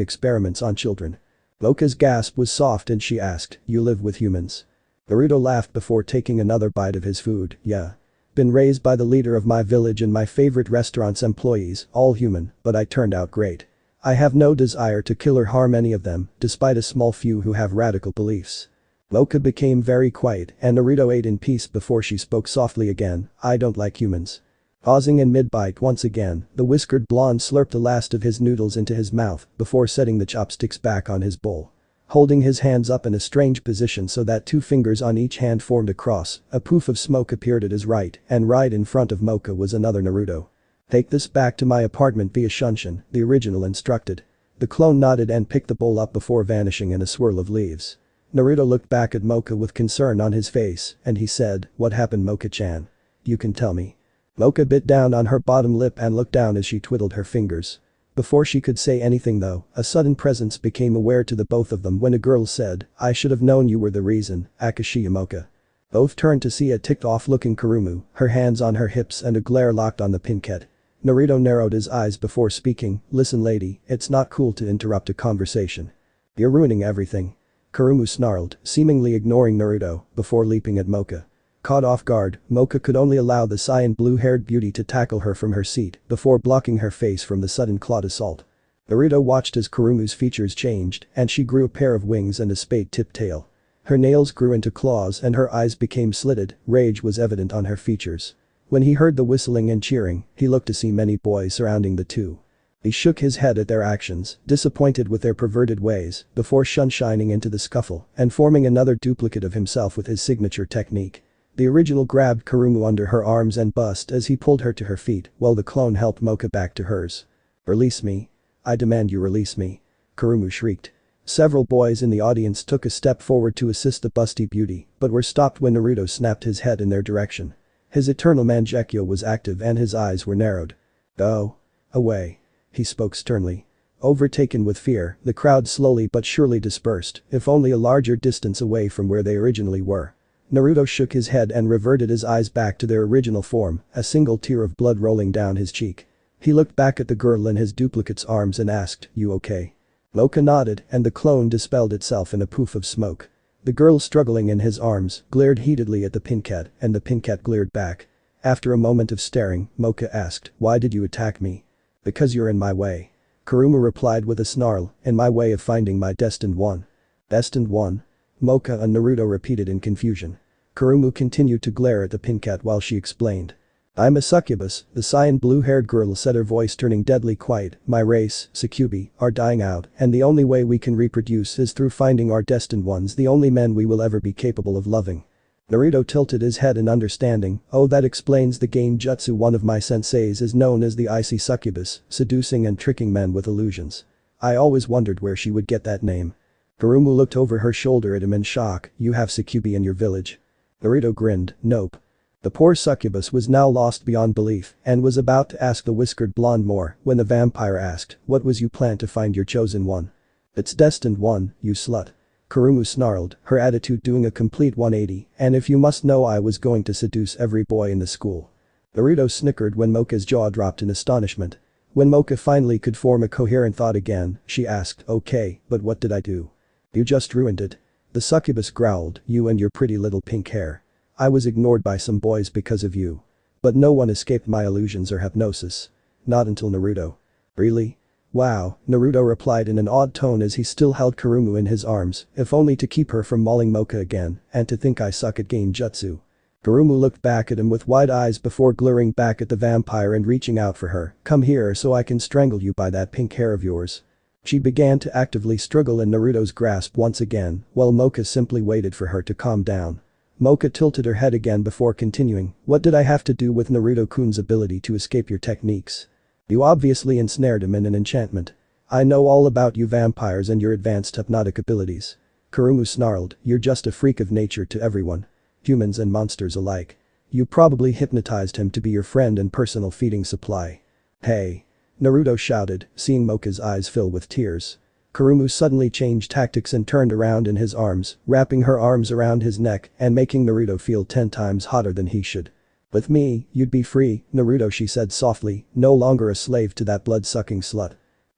experiments on children. Moka's gasp was soft and she asked, you live with humans? Naruto laughed before taking another bite of his food, yeah. Been raised by the leader of my village and my favorite restaurant's employees, all human, but I turned out great. I have no desire to kill or harm any of them, despite a small few who have radical beliefs. Moka became very quiet and Naruto ate in peace before she spoke softly again, I don't like humans. Pausing in mid-bite once again, the whiskered blonde slurped the last of his noodles into his mouth before setting the chopsticks back on his bowl. Holding his hands up in a strange position so that 2 fingers on each hand formed a cross, a poof of smoke appeared at his right and right in front of Moka was another Naruto. Take this back to my apartment via Shunshin, the original instructed. The clone nodded and picked the bowl up before vanishing in a swirl of leaves. Naruto looked back at Moka with concern on his face and he said, what happened Moka-chan? You can tell me. Moka bit down on her bottom lip and looked down as she twiddled her fingers. Before she could say anything though, a sudden presence became aware to the both of them when a girl said, I should have known you were the reason, Akashiya Moka. Both turned to see a ticked-off looking Kurumu, her hands on her hips and a glare locked on the pinket. Naruto narrowed his eyes before speaking, listen lady, it's not cool to interrupt a conversation. You're ruining everything. Kurumu snarled, seemingly ignoring Naruto, before leaping at Moka. Caught off guard, Moka could only allow the cyan blue-haired beauty to tackle her from her seat before blocking her face from the sudden clawed assault. Naruto watched as Kurumu's features changed and she grew a pair of wings and a spade-tipped tail. Her nails grew into claws and her eyes became slitted, rage was evident on her features. When he heard the whistling and cheering, he looked to see many boys surrounding the two. He shook his head at their actions, disappointed with their perverted ways, before sunshining into the scuffle and forming another duplicate of himself with his signature technique. The original grabbed Kurumu under her arms and bust as he pulled her to her feet while the clone helped Moka back to hers. Release me. I demand you release me. Kurumu shrieked. Several boys in the audience took a step forward to assist the busty beauty but were stopped when Naruto snapped his head in their direction. His eternal mangekyo was active and his eyes were narrowed. Go. Away. He spoke sternly. Overtaken with fear, the crowd slowly but surely dispersed, if only a larger distance away from where they originally were. Naruto shook his head and reverted his eyes back to their original form, a single tear of blood rolling down his cheek. He looked back at the girl in his duplicate's arms and asked, you okay? Moka nodded and the clone dispelled itself in a poof of smoke. The girl struggling in his arms glared heatedly at the pincat and the pincat glared back. After a moment of staring, Moka asked, why did you attack me? Because you're in my way. Kurumu replied with a snarl, in my way of finding my destined one. Destined one? Moka and Naruto repeated in confusion. Kurumu continued to glare at the pincat while she explained. I'm a succubus, the cyan blue-haired girl said, her voice turning deadly quiet, my race, succubi, are dying out and the only way we can reproduce is through finding our destined ones, the only men we will ever be capable of loving. Naruto tilted his head in understanding, oh that explains the game jutsu one of my senseis is known as the icy succubus, seducing and tricking men with illusions. I always wondered where she would get that name. Kurumu looked over her shoulder at him in shock, you have succubi in your village? Naruto grinned, nope. The poor succubus was now lost beyond belief and was about to ask the whiskered blonde more when the vampire asked, what was you plan to find your chosen one? It's destined one, you slut. Kurumu snarled, her attitude doing a complete 180, and if you must know I was going to seduce every boy in the school. Naruto snickered when Moka's jaw dropped in astonishment. When Moka finally could form a coherent thought again, she asked, okay, but what did I do? You just ruined it. The succubus growled, you and your pretty little pink hair. I was ignored by some boys because of you. But no one escaped my illusions or hypnosis. Not until Naruto. Really? Wow, Naruto replied in an odd tone as he still held Kurumu in his arms, if only to keep her from mauling Moka again, and to think I suck at game jutsu. Kurumu looked back at him with wide eyes before glaring back at the vampire and reaching out for her, come here so I can strangle you by that pink hair of yours. She began to actively struggle in Naruto's grasp once again, while Moka simply waited for her to calm down. Moka tilted her head again before continuing, what did I have to do with Naruto-kun's ability to escape your techniques? You obviously ensnared him in an enchantment. I know all about you vampires and your advanced hypnotic abilities. Kurumu snarled, you're just a freak of nature to everyone. Humans and monsters alike. You probably hypnotized him to be your friend and personal feeding supply. Hey. Naruto shouted, seeing Moka's eyes fill with tears. Kurumu suddenly changed tactics and turned around in his arms, wrapping her arms around his neck and making Naruto feel 10 times hotter than he should. With me, you'd be free, Naruto, she said softly, no longer a slave to that blood-sucking slut.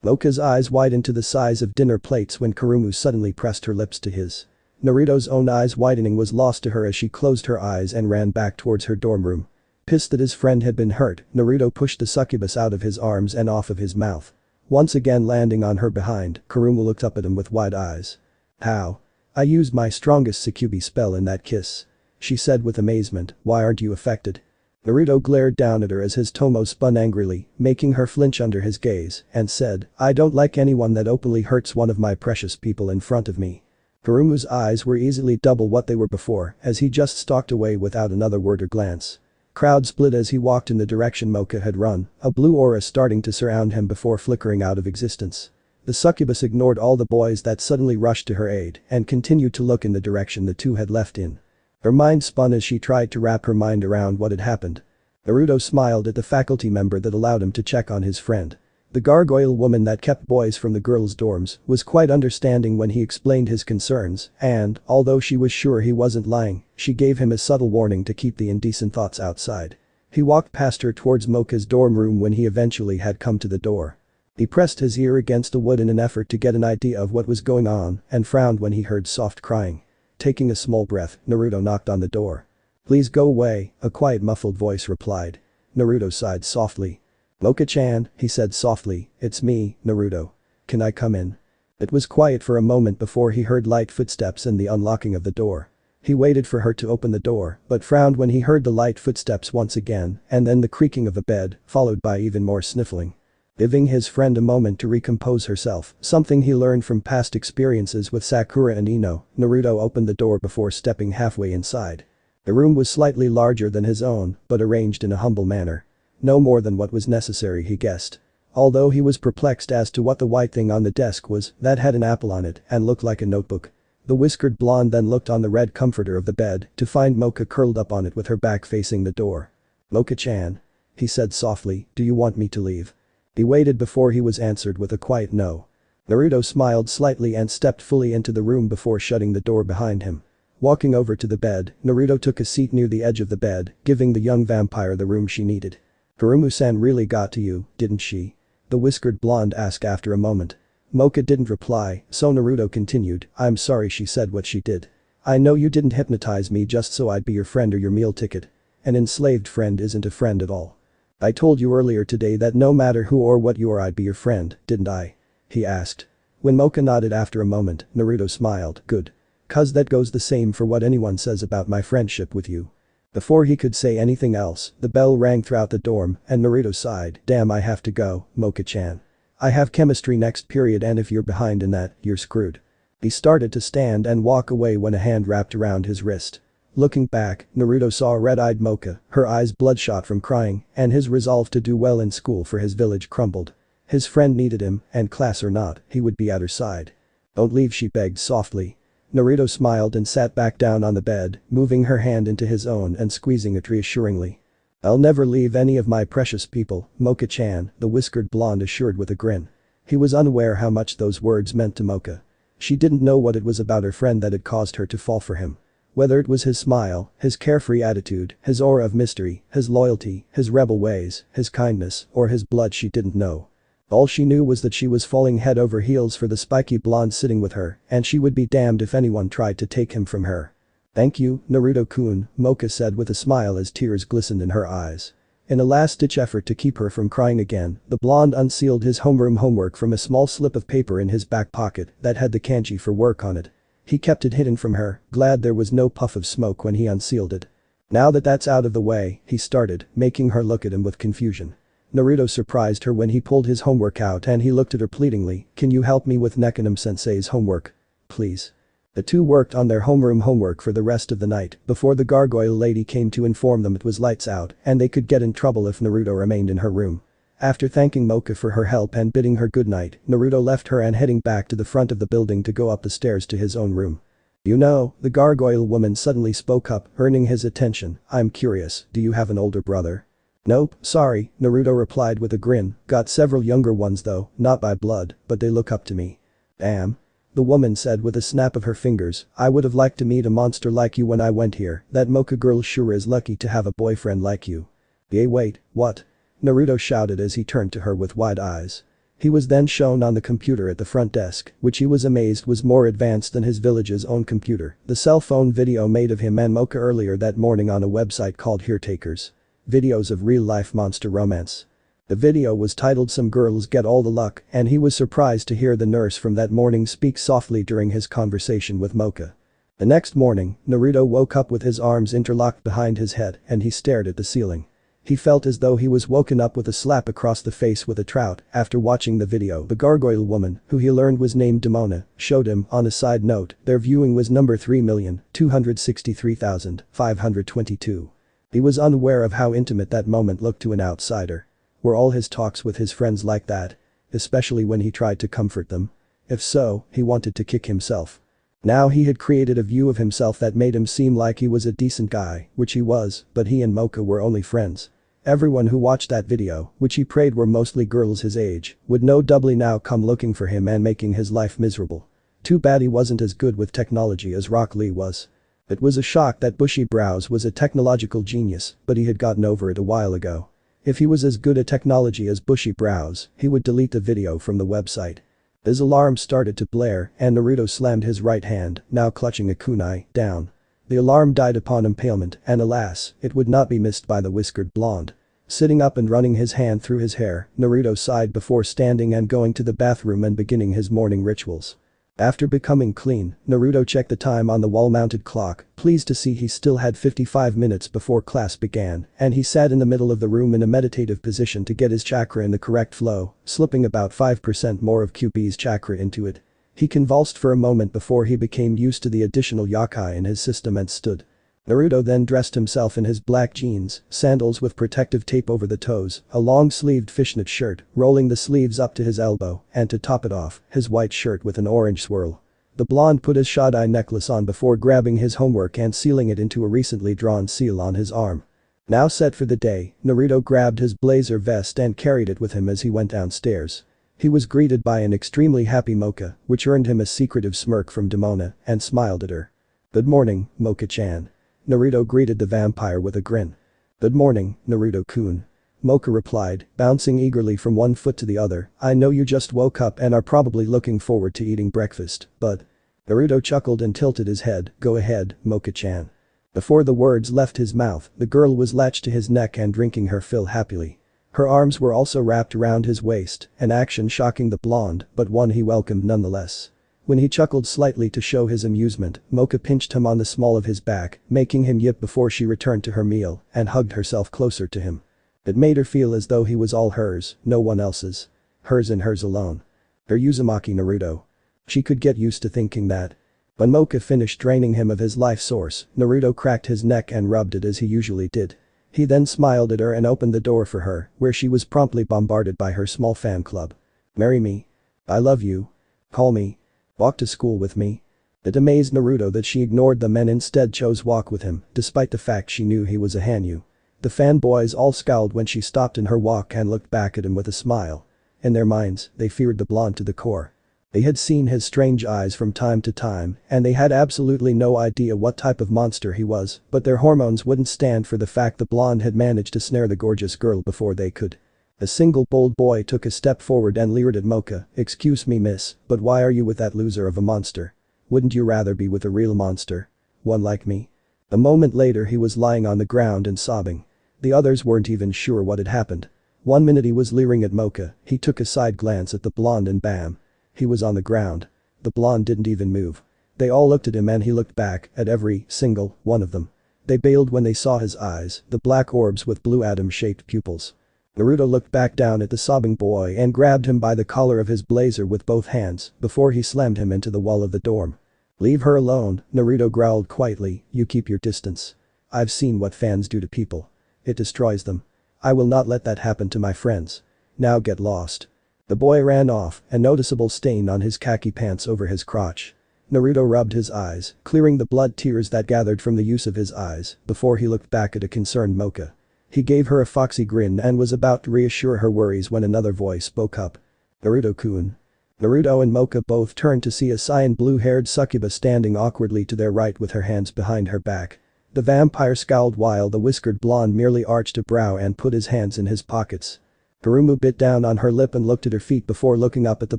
Moka's eyes widened to the size of dinner plates when Kurumu suddenly pressed her lips to his. Naruto's own eyes widening was lost to her as she closed her eyes and ran back towards her dorm room. Pissed that his friend had been hurt, Naruto pushed the succubus out of his arms and off of his mouth. Once again landing on her behind, Kurumu looked up at him with wide eyes. How? I used my strongest succubi spell in that kiss. She said with amazement, why aren't you affected? Naruto glared down at her as his tomo spun angrily, making her flinch under his gaze, and said, I don't like anyone that openly hurts one of my precious people in front of me. Kurumu's eyes were easily double what they were before as he just stalked away without another word or glance. Crowd split as he walked in the direction Moka had run, a blue aura starting to surround him before flickering out of existence. The succubus ignored all the boys that suddenly rushed to her aid and continued to look in the direction the two had left in. Her mind spun as she tried to wrap her mind around what had happened. Naruto smiled at the faculty member that allowed him to check on his friend. The gargoyle woman that kept boys from the girls' dorms was quite understanding when he explained his concerns and, although she was sure he wasn't lying, she gave him a subtle warning to keep the indecent thoughts outside. He walked past her towards Moka's dorm room when he eventually had come to the door. He pressed his ear against the wood in an effort to get an idea of what was going on and frowned when he heard soft crying. Taking a small breath, Naruto knocked on the door. Please go away, a quiet muffled voice replied. Naruto sighed softly. Moka-chan, he said softly, it's me, Naruto. Can I come in? It was quiet for a moment before he heard light footsteps and the unlocking of the door. He waited for her to open the door, but frowned when he heard the light footsteps once again and then the creaking of a bed, followed by even more sniffling. Giving his friend a moment to recompose herself, something he learned from past experiences with Sakura and Ino, Naruto opened the door before stepping halfway inside. The room was slightly larger than his own, but arranged in a humble manner. No more than what was necessary, he guessed. Although he was perplexed as to what the white thing on the desk was that had an apple on it and looked like a notebook. The whiskered blonde then looked on the red comforter of the bed to find Moka curled up on it with her back facing the door. Moka-chan. He said softly, do you want me to leave? He waited before he was answered with a quiet no. Naruto smiled slightly and stepped fully into the room before shutting the door behind him. Walking over to the bed, Naruto took a seat near the edge of the bed, giving the young vampire the room she needed. Kurumu-san really got to you, didn't she? The whiskered blonde asked after a moment. Moka didn't reply, so Naruto continued, I'm sorry she said what she did. I know you didn't hypnotize me just so I'd be your friend or your meal ticket. An enslaved friend isn't a friend at all. I told you earlier today that no matter who or what you are I'd be your friend, didn't I? He asked. When Moka nodded after a moment, Naruto smiled, good. 'Cause that goes the same for what anyone says about my friendship with you. Before he could say anything else, the bell rang throughout the dorm and Naruto sighed, damn I have to go, Moka-chan. I have chemistry next period and if you're behind in that, you're screwed. He started to stand and walk away when a hand wrapped around his wrist. Looking back, Naruto saw a red-eyed Moka, her eyes bloodshot from crying, and his resolve to do well in school for his village crumbled. His friend needed him, and class or not, he would be at her side. Don't leave, she begged softly. Naruto smiled and sat back down on the bed, moving her hand into his own and squeezing it reassuringly. I'll never leave any of my precious people, Moka-chan, the whiskered blonde assured with a grin. He was unaware how much those words meant to Moka. She didn't know what it was about her friend that had caused her to fall for him. Whether it was his smile, his carefree attitude, his aura of mystery, his loyalty, his rebel ways, his kindness, or his blood she didn't know. All she knew was that she was falling head over heels for the spiky blonde sitting with her and she would be damned if anyone tried to take him from her. Thank you, Naruto-kun, Moka said with a smile as tears glistened in her eyes. In a last-ditch effort to keep her from crying again, the blonde unsealed his homeroom homework from a small slip of paper in his back pocket that had the kanji for work on it. He kept it hidden from her, glad there was no puff of smoke when he unsealed it. Now that that's out of the way, he started, making her look at him with confusion. Naruto surprised her when he pulled his homework out and he looked at her pleadingly, can you help me with Nekonom-sensei's homework? Please. The two worked on their homeroom homework for the rest of the night before the gargoyle lady came to inform them it was lights out and they could get in trouble if Naruto remained in her room. After thanking Moka for her help and bidding her goodnight, Naruto left her and heading back to the front of the building to go up the stairs to his own room. "You know," the gargoyle woman suddenly spoke up, earning his attention, "I'm curious, do you have an older brother?" "Nope, sorry," Naruto replied with a grin, "got several younger ones though, not by blood, but they look up to me." "Damn," the woman said with a snap of her fingers, "I would have liked to meet a monster like you when I went here, that Moka girl sure is lucky to have a boyfriend like you." "Hey wait, what?" Naruto shouted as he turned to her with wide eyes. He was then shown on the computer at the front desk, which he was amazed was more advanced than his village's own computer, the cell phone video made of him and Moka earlier that morning on a website called Heretakers. Videos of real-life monster romance. The video was titled "Some Girls Get All the Luck," and he was surprised to hear the nurse from that morning speak softly during his conversation with Moka. The next morning, Naruto woke up with his arms interlocked behind his head and he stared at the ceiling. He felt as though he was woken up with a slap across the face with a trout. After watching the video, the gargoyle woman, who he learned was named Demona, showed him. On a side note, their viewing was number 3,263,522. He was unaware of how intimate that moment looked to an outsider. Were all his talks with his friends like that? Especially when he tried to comfort them? If so, he wanted to kick himself. Now he had created a view of himself that made him seem like he was a decent guy, which he was, but he and Moka were only friends. Everyone who watched that video, which he prayed were mostly girls his age, would know doubly now come looking for him and making his life miserable. Too bad he wasn't as good with technology as Rock Lee was. It was a shock that Bushy Brows was a technological genius, but he had gotten over it a while ago. If he was as good at technology as Bushy Brows, he would delete the video from the website. His alarm started to blare and Naruto slammed his right hand, now clutching a kunai, down. The alarm died upon impalement and alas, it would not be missed by the whiskered blonde. Sitting up and running his hand through his hair, Naruto sighed before standing and going to the bathroom and beginning his morning rituals. After becoming clean, Naruto checked the time on the wall-mounted clock, pleased to see he still had 55 minutes before class began, and he sat in the middle of the room in a meditative position to get his chakra in the correct flow, slipping about 5% more of QB's chakra into it. He convulsed for a moment before he became used to the additional yokai in his system and stood. Naruto then dressed himself in his black jeans, sandals with protective tape over the toes, a long-sleeved fishnet shirt, rolling the sleeves up to his elbow, and to top it off, his white shirt with an orange swirl. The blonde put his Shadai necklace on before grabbing his homework and sealing it into a recently drawn seal on his arm. Now set for the day, Naruto grabbed his blazer vest and carried it with him as he went downstairs. He was greeted by an extremely happy Moka, which earned him a secretive smirk from Demona, and smiled at her. "Good morning, Moka-chan." Naruto greeted the vampire with a grin. "Good morning, Naruto-kun." Moka replied, bouncing eagerly from one foot to the other, "I know you just woke up and are probably looking forward to eating breakfast, but..." Naruto chuckled and tilted his head, "Go ahead, Moka-chan." Before the words left his mouth, the girl was latched to his neck and drinking her fill happily. Her arms were also wrapped around his waist, an action shocking the blonde, but one he welcomed nonetheless. When he chuckled slightly to show his amusement, Moka pinched him on the small of his back, making him yip before she returned to her meal and hugged herself closer to him. It made her feel as though he was all hers, no one else's. Hers and hers alone. Her Uzumaki Naruto. She could get used to thinking that. When Moka finished draining him of his life source, Naruto cracked his neck and rubbed it as he usually did. He then smiled at her and opened the door for her, where she was promptly bombarded by her small fan club. "Marry me. I love you. Call me. Walk to school with me." It amazed Naruto that she ignored them and instead chose walk with him, despite the fact she knew he was a Hanyu. The fanboys all scowled when she stopped in her walk and looked back at him with a smile. In their minds, they feared the blonde to the core. They had seen his strange eyes from time to time, and they had absolutely no idea what type of monster he was, but their hormones wouldn't stand for the fact the blonde had managed to snare the gorgeous girl before they could. A single bold boy took a step forward and leered at Moka, "Excuse me miss, but why are you with that loser of a monster? Wouldn't you rather be with a real monster? One like me?" A moment later he was lying on the ground and sobbing. The others weren't even sure what had happened. 1 minute he was leering at Moka, he took a side glance at the blonde and bam. He was on the ground. The blonde didn't even move. They all looked at him and he looked back at every single one of them. They bailed when they saw his eyes, the black orbs with blue atom-shaped pupils. Naruto looked back down at the sobbing boy and grabbed him by the collar of his blazer with both hands before he slammed him into the wall of the dorm. "Leave her alone," Naruto growled quietly, "you keep your distance. I've seen what fans do to people. It destroys them. I will not let that happen to my friends." Now get lost. The boy ran off, a noticeable stain on his khaki pants over his crotch. Naruto rubbed his eyes, clearing the blood tears that gathered from the use of his eyes, before he looked back at a concerned Moka. He gave her a foxy grin and was about to reassure her worries when another voice spoke up. Naruto-kun. Naruto and Moka both turned to see a cyan blue-haired succubus standing awkwardly to their right with her hands behind her back. The vampire scowled while the whiskered blonde merely arched a brow and put his hands in his pockets. Kurumu bit down on her lip and looked at her feet before looking up at the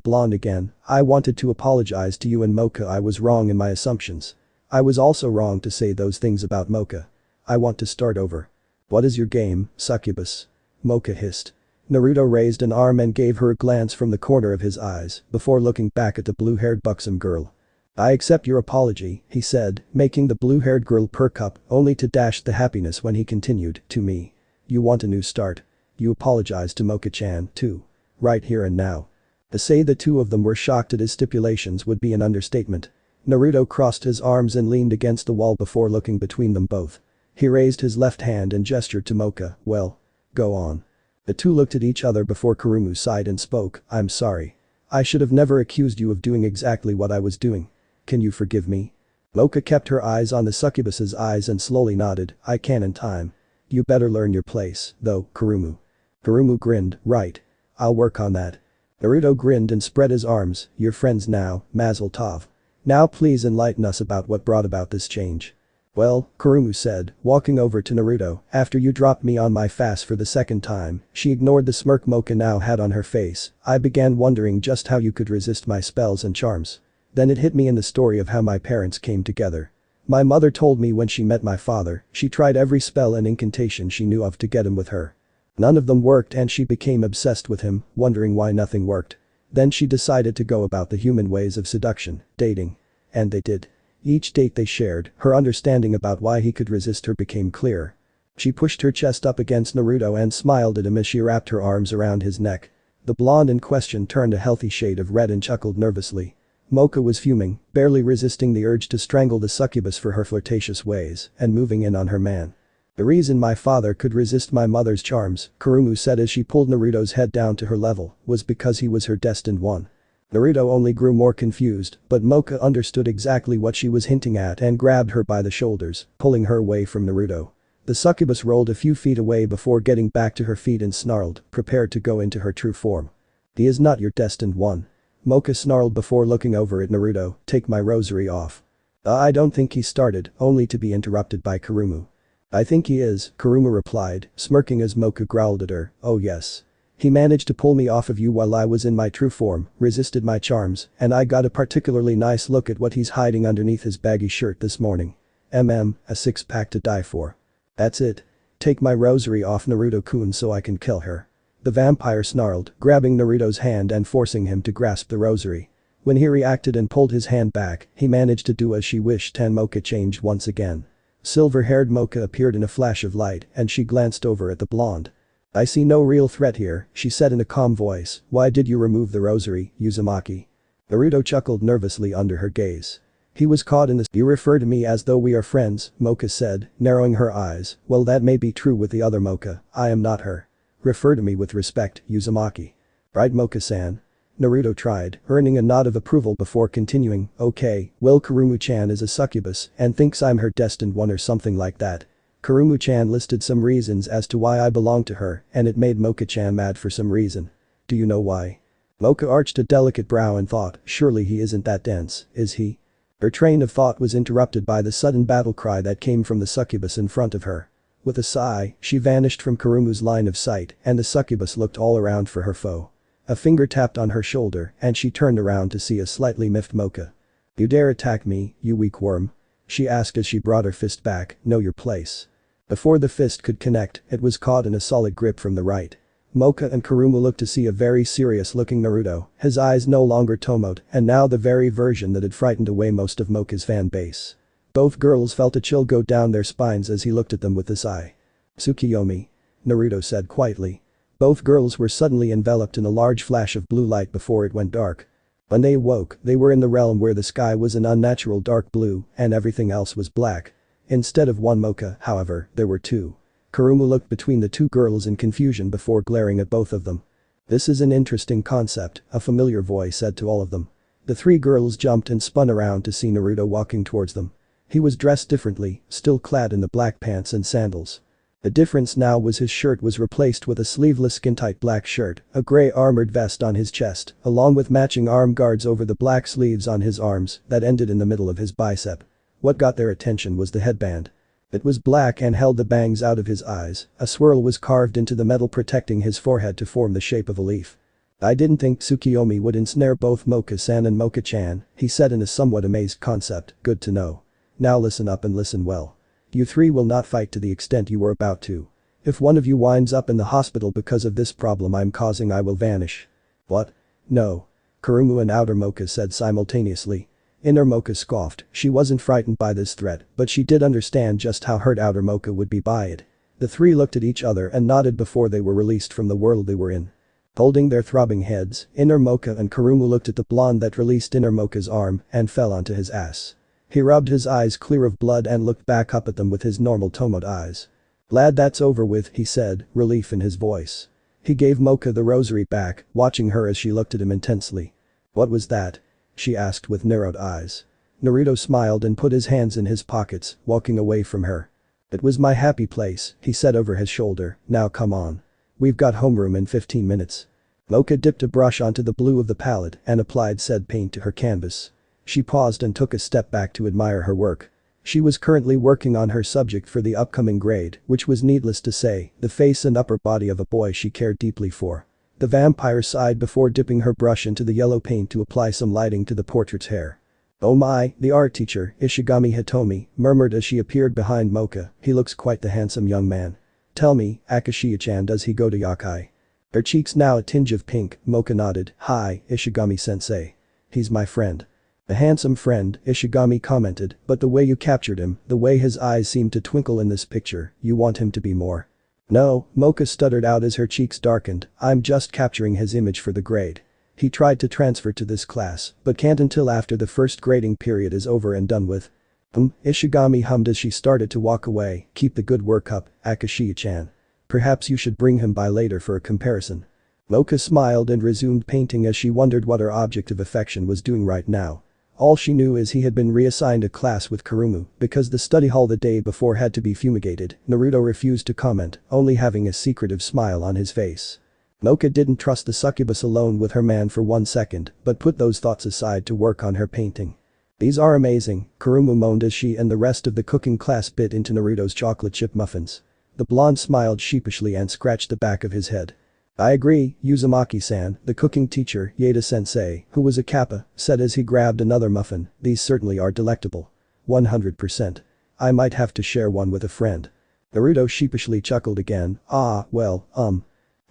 blonde again. I wanted to apologize to you and Moka. I was wrong in my assumptions. I was also wrong to say those things about Moka. I want to start over. What is your game, succubus? Moka hissed. Naruto raised an arm and gave her a glance from the corner of his eyes before looking back at the blue-haired buxom girl. I accept your apology, he said, making the blue-haired girl perk up only to dash the happiness when he continued, to me. You want a new start. You apologize to Moka-chan, too. Right here and now. To say the two of them were shocked at his stipulations would be an understatement. Naruto crossed his arms and leaned against the wall before looking between them both. He raised his left hand and gestured to Moka, well. Go on. The two looked at each other before Kurumu sighed and spoke, I'm sorry. I should have never accused you of doing exactly what I was doing. Can you forgive me? Moka kept her eyes on the succubus's eyes and slowly nodded, I can in time. You better learn your place, though, Kurumu. Kurumu grinned, right. I'll work on that. Naruto grinned and spread his arms, you're friends now, Mazel Tov. Now please enlighten us about what brought about this change. Well, Kurumu said, walking over to Naruto, after you dropped me on my fast for the second time. She ignored the smirk Moka now had on her face. I began wondering just how you could resist my spells and charms. Then it hit me in the story of how my parents came together. My mother told me when she met my father, she tried every spell and incantation she knew of to get him with her. None of them worked and she became obsessed with him, wondering why nothing worked. Then she decided to go about the human ways of seduction, dating. And they did. Each date they shared, her understanding about why he could resist her became clearer. She pushed her chest up against Naruto and smiled at him as she wrapped her arms around his neck. The blonde in question turned a healthy shade of red and chuckled nervously. Moka was fuming, barely resisting the urge to strangle the succubus for her flirtatious ways and moving in on her man. The reason my father could resist my mother's charms, Kurumu said as she pulled Naruto's head down to her level, was because he was her destined one. Naruto only grew more confused, but Moka understood exactly what she was hinting at and grabbed her by the shoulders, pulling her away from Naruto. The succubus rolled a few feet away before getting back to her feet and snarled, prepared to go into her true form. He is not your destined one. Moka snarled before looking over at Naruto, take my rosary off. I don't think he started, only to be interrupted by Kurumu. I think he is, Kurumu replied, smirking as Moka growled at her, oh yes. He managed to pull me off of you while I was in my true form, resisted my charms, and I got a particularly nice look at what he's hiding underneath his baggy shirt this morning. A six-pack to die for. That's it. Take my rosary off Naruto-kun so I can kill her. The vampire snarled, grabbing Naruto's hand and forcing him to grasp the rosary. When he reacted and pulled his hand back, he managed to do as she wished and Moka changed once again. Silver-haired Moka appeared in a flash of light and she glanced over at the blonde. I see no real threat here, she said in a calm voice, why did you remove the rosary, Uzumaki? Naruto chuckled nervously under her gaze. He was caught in this. You refer to me as though we are friends, Moka said, narrowing her eyes, well that may be true with the other Moka, I am not her. Refer to me with respect, Uzumaki. Right Moka-san? Naruto tried, earning a nod of approval before continuing, okay, well Kurumu-chan is a succubus and thinks I'm her destined one or something like that. Kurumu-chan listed some reasons as to why I belong to her and it made Moka-chan mad for some reason. Do you know why? Moka arched a delicate brow and thought, surely he isn't that dense, is he? Her train of thought was interrupted by the sudden battle cry that came from the succubus in front of her. With a sigh, she vanished from Kurumu's line of sight and the succubus looked all around for her foe. A finger tapped on her shoulder and she turned around to see a slightly miffed Moka. You dare attack me, you weak worm? She asked as she brought her fist back, know your place. Before the fist could connect, it was caught in a solid grip from the right. Moka and Kurumu looked to see a very serious-looking Naruto, his eyes no longer tomoed and now the very version that had frightened away most of Moka's fan base. Both girls felt a chill go down their spines as he looked at them with this eye. Tsukiyomi. Naruto said quietly. Both girls were suddenly enveloped in a large flash of blue light before it went dark. When they awoke, they were in the realm where the sky was an unnatural dark blue and everything else was black. Instead of one Moka, however, there were two. Kurumu looked between the two girls in confusion before glaring at both of them. This is an interesting concept, a familiar voice said to all of them. The three girls jumped and spun around to see Naruto walking towards them. He was dressed differently, still clad in the black pants and sandals. The difference now was his shirt was replaced with a sleeveless skin-tight black shirt, a grey armored vest on his chest, along with matching arm guards over the black sleeves on his arms that ended in the middle of his bicep. What got their attention was the headband. It was black and held the bangs out of his eyes, a swirl was carved into the metal protecting his forehead to form the shape of a leaf. I didn't think Tsukiyomi would ensnare both Moka-san and Moka-chan, he said in a somewhat amazed concept, good to know. Now listen up and listen well. You three will not fight to the extent you were about to. If one of you winds up in the hospital because of this problem I'm causing I will vanish. What? No. Kurumu and Outer Moka said simultaneously. Inner Moka scoffed, she wasn't frightened by this threat, but she did understand just how hurt Outer Moka would be by it. The three looked at each other and nodded before they were released from the world they were in. Holding their throbbing heads, Inner Moka and Kurumu looked at the blonde that released Inner Moka's arm and fell onto his ass. He rubbed his eyes clear of blood and looked back up at them with his normal Tomod eyes. Glad that's over with, he said, relief in his voice. He gave Moka the rosary back, watching her as she looked at him intensely. What was that? She asked with narrowed eyes. Naruto smiled and put his hands in his pockets, walking away from her. It was my happy place, he said over his shoulder, now come on. We've got homeroom in 15 minutes. Moka dipped a brush onto the blue of the palette and applied said paint to her canvas. She paused and took a step back to admire her work. She was currently working on her subject for the upcoming grade, which was needless to say, the face and upper body of a boy she cared deeply for. The vampire sighed before dipping her brush into the yellow paint to apply some lighting to the portrait's hair. Oh my, the art teacher, Ishigami Hitomi, murmured as she appeared behind Moka, he looks quite the handsome young man. Tell me, Akashiya-chan, does he go to Yokai? Her cheeks now a tinge of pink, Moka nodded, hi, Ishigami-sensei. He's my friend. A handsome friend, Ishigami commented, but the way you captured him, the way his eyes seemed to twinkle in this picture, you want him to be more. No, Moka stuttered out as her cheeks darkened, I'm just capturing his image for the grade. He tried to transfer to this class, but can't until after the first grading period is over and done with. Ishigami hummed as she started to walk away, keep the good work up, Akashiya-chan. Perhaps you should bring him by later for a comparison. Moka smiled and resumed painting as she wondered what her object of affection was doing right now. All she knew is he had been reassigned a class with Kurumu because the study hall the day before had to be fumigated. Naruto refused to comment, only having a secretive smile on his face. Moka didn't trust the succubus alone with her man for 1 second, but put those thoughts aside to work on her painting. These are amazing, Kurumu moaned as she and the rest of the cooking class bit into Naruto's chocolate chip muffins. The blonde smiled sheepishly and scratched the back of his head. I agree, Uzumaki-san, the cooking teacher, Yada-sensei, who was a kappa, said as he grabbed another muffin, these certainly are delectable. 100%. I might have to share one with a friend. Naruto sheepishly chuckled again, To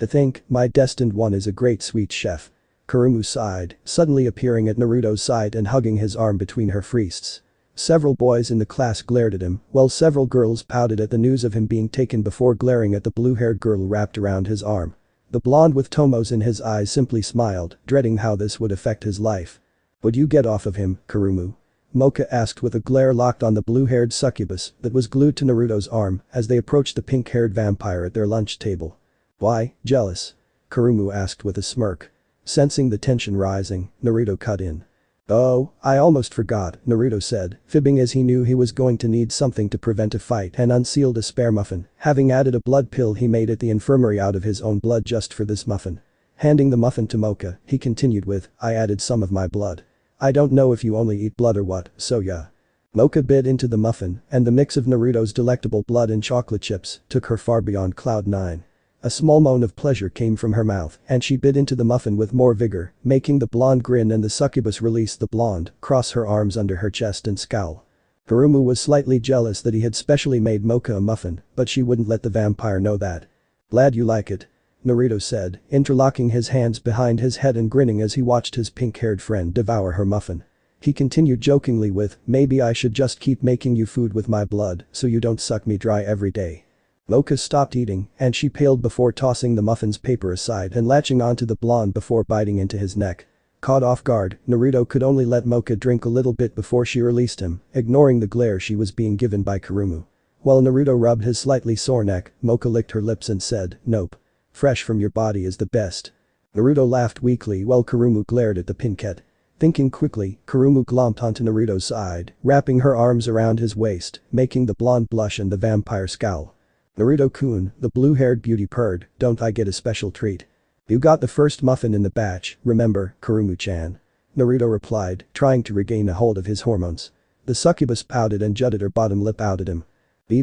think, my destined one is a great sweet chef. Kurumu sighed, suddenly appearing at Naruto's side and hugging his arm between her fists. Several boys in the class glared at him, while several girls pouted at the news of him being taken before glaring at the blue-haired girl wrapped around his arm. The blonde with tomos in his eyes simply smiled, dreading how this would affect his life. Would you get off of him, Kurumu? Moka asked with a glare locked on the blue-haired succubus that was glued to Naruto's arm as they approached the pink-haired vampire at their lunch table. Why, jealous? Kurumu asked with a smirk. Sensing the tension rising, Naruto cut in. Oh, I almost forgot, Naruto said, fibbing as he knew he was going to need something to prevent a fight and unsealed a spare muffin, having added a blood pill he made at the infirmary out of his own blood just for this muffin. Handing the muffin to Moka, he continued with, I added some of my blood. I don't know if you only eat blood or what, so yeah. Moka bit into the muffin, and the mix of Naruto's delectable blood and chocolate chips took her far beyond cloud nine. A small moan of pleasure came from her mouth, and she bit into the muffin with more vigor, making the blonde grin and the succubus release the blonde, cross her arms under her chest and scowl. Kurumu was slightly jealous that he had specially made Moka a muffin, but she wouldn't let the vampire know that. Glad you like it. Naruto said, interlocking his hands behind his head and grinning as he watched his pink-haired friend devour her muffin. He continued jokingly with, maybe I should just keep making you food with my blood so you don't suck me dry every day. Moka stopped eating, and she paled before tossing the muffin's paper aside and latching onto the blonde before biting into his neck. Caught off guard, Naruto could only let Moka drink a little bit before she released him, ignoring the glare she was being given by Kurumu. While Naruto rubbed his slightly sore neck, Moka licked her lips and said, nope. Fresh from your body is the best. Naruto laughed weakly while Kurumu glared at the pinket. Thinking quickly, Kurumu glomped onto Naruto's side, wrapping her arms around his waist, making the blonde blush and the vampire scowl. "Naruto-kun," the blue-haired beauty purred, "don't I get a special treat? You got the first muffin in the batch, remember, Kurumu-chan?" Naruto replied, trying to regain a hold of his hormones. The succubus pouted and jutted her bottom lip out at him.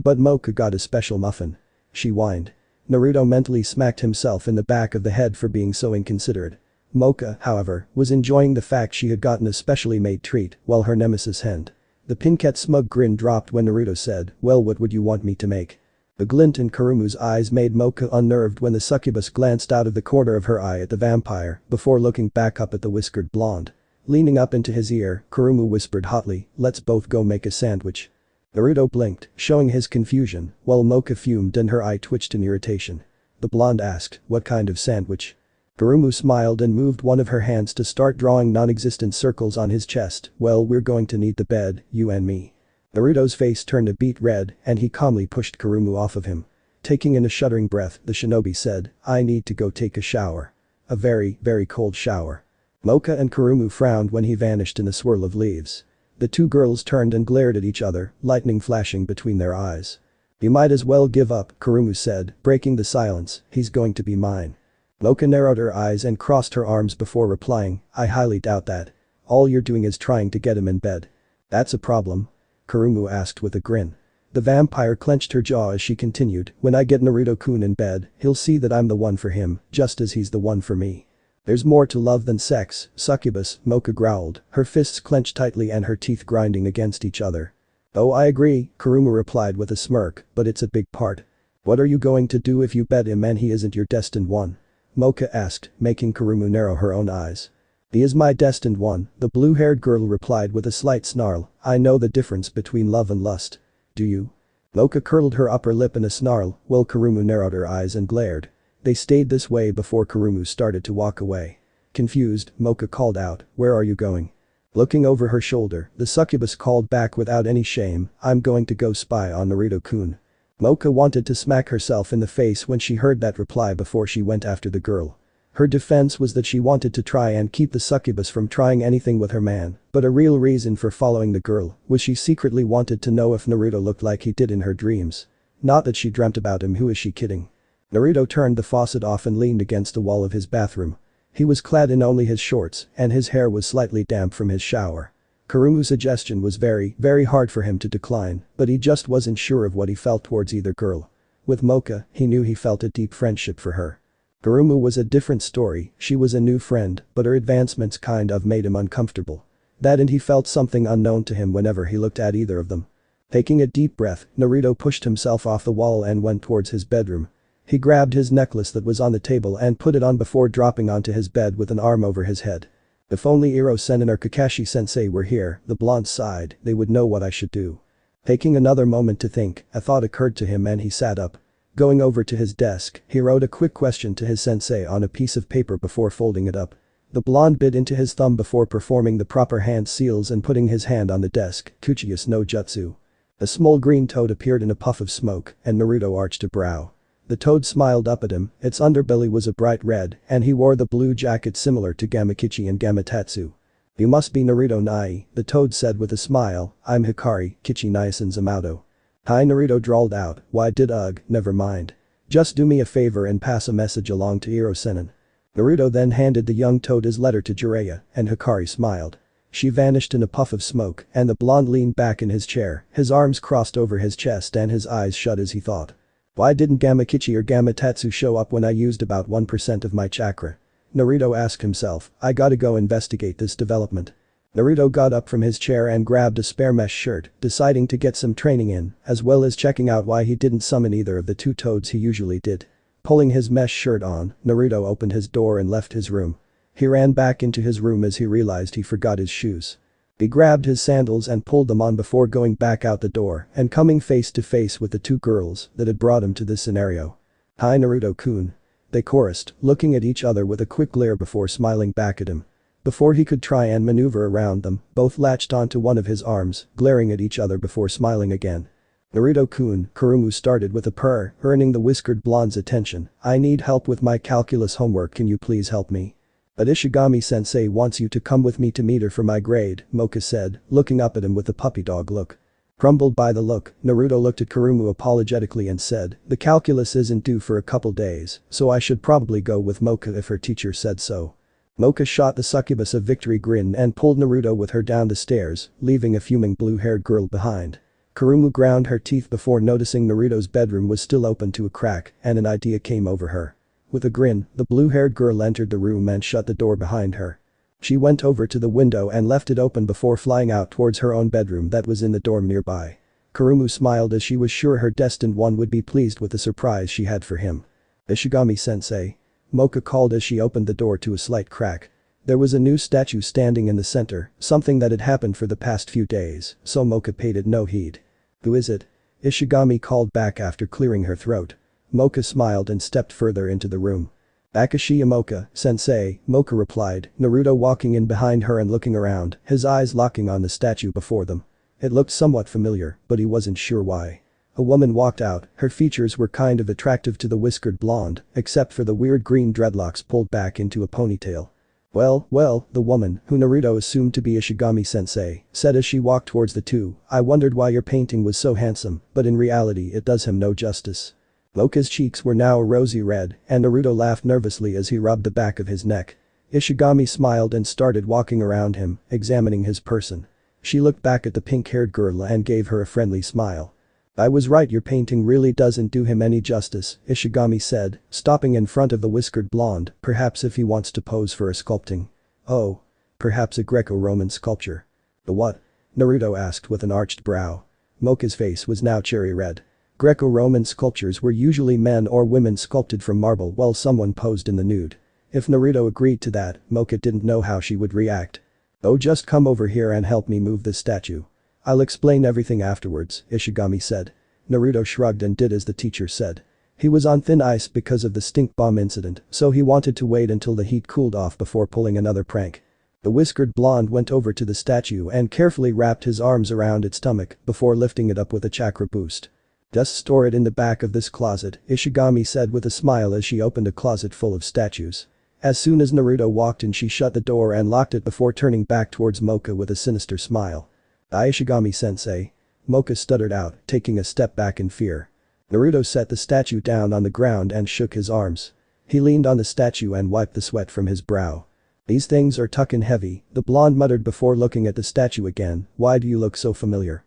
But Moka got a special muffin," she whined. Naruto mentally smacked himself in the back of the head for being so inconsiderate. Moka, however, was enjoying the fact she had gotten a specially made treat while her nemesis henned. The pinket's smug grin dropped when Naruto said, "Well, what would you want me to make?" The glint in Kurumu's eyes made Moka unnerved when the succubus glanced out of the corner of her eye at the vampire before looking back up at the whiskered blonde. Leaning up into his ear, Kurumu whispered hotly, "Let's both go make a sandwich." Naruto blinked, showing his confusion, while Moka fumed and her eye twitched in irritation. The blonde asked, "What kind of sandwich?" Kurumu smiled and moved one of her hands to start drawing non-existent circles on his chest. "Well, we're going to need the bed, you and me." Naruto's face turned a beet red and he calmly pushed Kurumu off of him. Taking in a shuddering breath, the shinobi said, "I need to go take a shower. A very, very cold shower." Moka and Kurumu frowned when he vanished in a swirl of leaves. The two girls turned and glared at each other, lightning flashing between their eyes. "You might as well give up," Kurumu said, breaking the silence, "he's going to be mine." Moka narrowed her eyes and crossed her arms before replying, "I highly doubt that. All you're doing is trying to get him in bed." "That's a problem?" Kurumu asked with a grin. The vampire clenched her jaw as she continued, "When I get Naruto-kun in bed, he'll see that I'm the one for him, just as he's the one for me. There's more to love than sex, succubus," Moka growled, her fists clenched tightly and her teeth grinding against each other. "Oh, I agree," Kurumu replied with a smirk, "but it's a big part. What are you going to do if you bet him and he isn't your destined one?" Moka asked, making Kurumu narrow her own eyes. "He is my destined one," the blue-haired girl replied with a slight snarl, "I know the difference between love and lust. Do you?" Moka curled her upper lip in a snarl, while Kurumu narrowed her eyes and glared. They stayed this way before Kurumu started to walk away. Confused, Moka called out, "Where are you going?" Looking over her shoulder, the succubus called back without any shame, "I'm going to go spy on Naruto-kun." Moka wanted to smack herself in the face when she heard that reply before she went after the girl. Her defense was that she wanted to try and keep the succubus from trying anything with her man, but a real reason for following the girl was she secretly wanted to know if Naruto looked like he did in her dreams. Not that she dreamt about him, who is she kidding? Naruto turned the faucet off and leaned against the wall of his bathroom. He was clad in only his shorts and his hair was slightly damp from his shower. Kurumu's suggestion was very, very hard for him to decline, but he just wasn't sure of what he felt towards either girl. With Moka, he knew he felt a deep friendship for her. Kurumu was a different story, she was a new friend, but her advancements kind of made him uncomfortable. That and he felt something unknown to him whenever he looked at either of them. Taking a deep breath, Naruto pushed himself off the wall and went towards his bedroom. He grabbed his necklace that was on the table and put it on before dropping onto his bed with an arm over his head. "If only Iro-sen or Kakashi-sensei were here," the blonde sighed, "they would know what I should do." Taking another moment to think, a thought occurred to him and he sat up. Going over to his desk, he wrote a quick question to his sensei on a piece of paper before folding it up. The blonde bit into his thumb before performing the proper hand seals and putting his hand on the desk, Kuchius no Jutsu. A small green toad appeared in a puff of smoke and Naruto arched a brow. The toad smiled up at him, its underbelly was a bright red and he wore the blue jacket similar to Gamakichi and Gamatatsu. "You must be Naruto Nai," the toad said with a smile, "I'm Hikari, Kichi Naisen Zamato." "Hi," Naruto drawled out, "Why did never mind. Just do me a favor and pass a message along to Iro-sen." Naruto then handed the young toad his letter to Jiraiya and Hikari smiled. She vanished in a puff of smoke and the blonde leaned back in his chair, his arms crossed over his chest and his eyes shut as he thought. "Why didn't Gamakichi or Gamatatsu show up when I used about 1% of my chakra?" Naruto asked himself, "I gotta go investigate this development." Naruto got up from his chair and grabbed a spare mesh shirt, deciding to get some training in, as well as checking out why he didn't summon either of the two toads he usually did. Pulling his mesh shirt on, Naruto opened his door and left his room. He ran back into his room as he realized he forgot his shoes. He grabbed his sandals and pulled them on before going back out the door and coming face to face with the two girls that had brought him to this scenario. "Hi Naruto-kun." They chorused, looking at each other with a quick glare before smiling back at him. Before he could try and maneuver around them, both latched onto one of his arms, glaring at each other before smiling again. Naruto-kun, Kurumu started with a purr, earning the whiskered blonde's attention. I need help with my calculus homework, can you please help me? But Ishigami-sensei wants you to come with me to meet her for my grade, Moka said, looking up at him with a puppy dog look. Crumbled by the look, Naruto looked at Kurumu apologetically and said, the calculus isn't due for a couple days, so I should probably go with Moka if her teacher said so. Moka shot the succubus a victory grin and pulled Naruto with her down the stairs, leaving a fuming blue-haired girl behind. Kurumu ground her teeth before noticing Naruto's bedroom was still open to a crack, and an idea came over her. With a grin, the blue-haired girl entered the room and shut the door behind her. She went over to the window and left it open before flying out towards her own bedroom that was in the dorm nearby. Kurumu smiled as she was sure her destined one would be pleased with the surprise she had for him. Ishigami-sensei. Moka called as she opened the door to a slight crack. There was a new statue standing in the center, something that had happened for the past few days, so Moka paid it no heed. Who is it? Ishigami called back after clearing her throat. Moka smiled and stepped further into the room. Akashi Moka, sensei, Moka replied, Naruto walking in behind her and looking around, his eyes locking on the statue before them. It looked somewhat familiar, but he wasn't sure why. A woman walked out, her features were kind of attractive to the whiskered blonde, except for the weird green dreadlocks pulled back into a ponytail. Well, the woman, who Naruto assumed to be Ishigami-sensei, said as she walked towards the two, I wondered why your painting was so handsome, but in reality it does him no justice. Moka's cheeks were now a rosy red, and Naruto laughed nervously as he rubbed the back of his neck. Ishigami smiled and started walking around him, examining his person. She looked back at the pink-haired girl and gave her a friendly smile. I was right, your painting really doesn't do him any justice, Ishigami said, stopping in front of the whiskered blonde, perhaps if he wants to pose for a sculpting. Oh. Perhaps a Greco-Roman sculpture. The what? Naruto asked with an arched brow. Moka's face was now cherry red. Greco-Roman sculptures were usually men or women sculpted from marble while someone posed in the nude. If Naruto agreed to that, Moka didn't know how she would react. Oh, just come over here and help me move this statue. I'll explain everything afterwards, Ishigami said. Naruto shrugged and did as the teacher said. He was on thin ice because of the stink bomb incident, so he wanted to wait until the heat cooled off before pulling another prank. The whiskered blonde went over to the statue and carefully wrapped his arms around its stomach before lifting it up with a chakra boost. Just store it in the back of this closet, Ishigami said with a smile as she opened a closet full of statues. As soon as Naruto walked in, she shut the door and locked it before turning back towards Moka with a sinister smile. Ishigami-sensei. Moka stuttered out, taking a step back in fear. Naruto set the statue down on the ground and shook his arms. He leaned on the statue and wiped the sweat from his brow. These things are tucking heavy, the blonde muttered before looking at the statue again. Why do you look so familiar?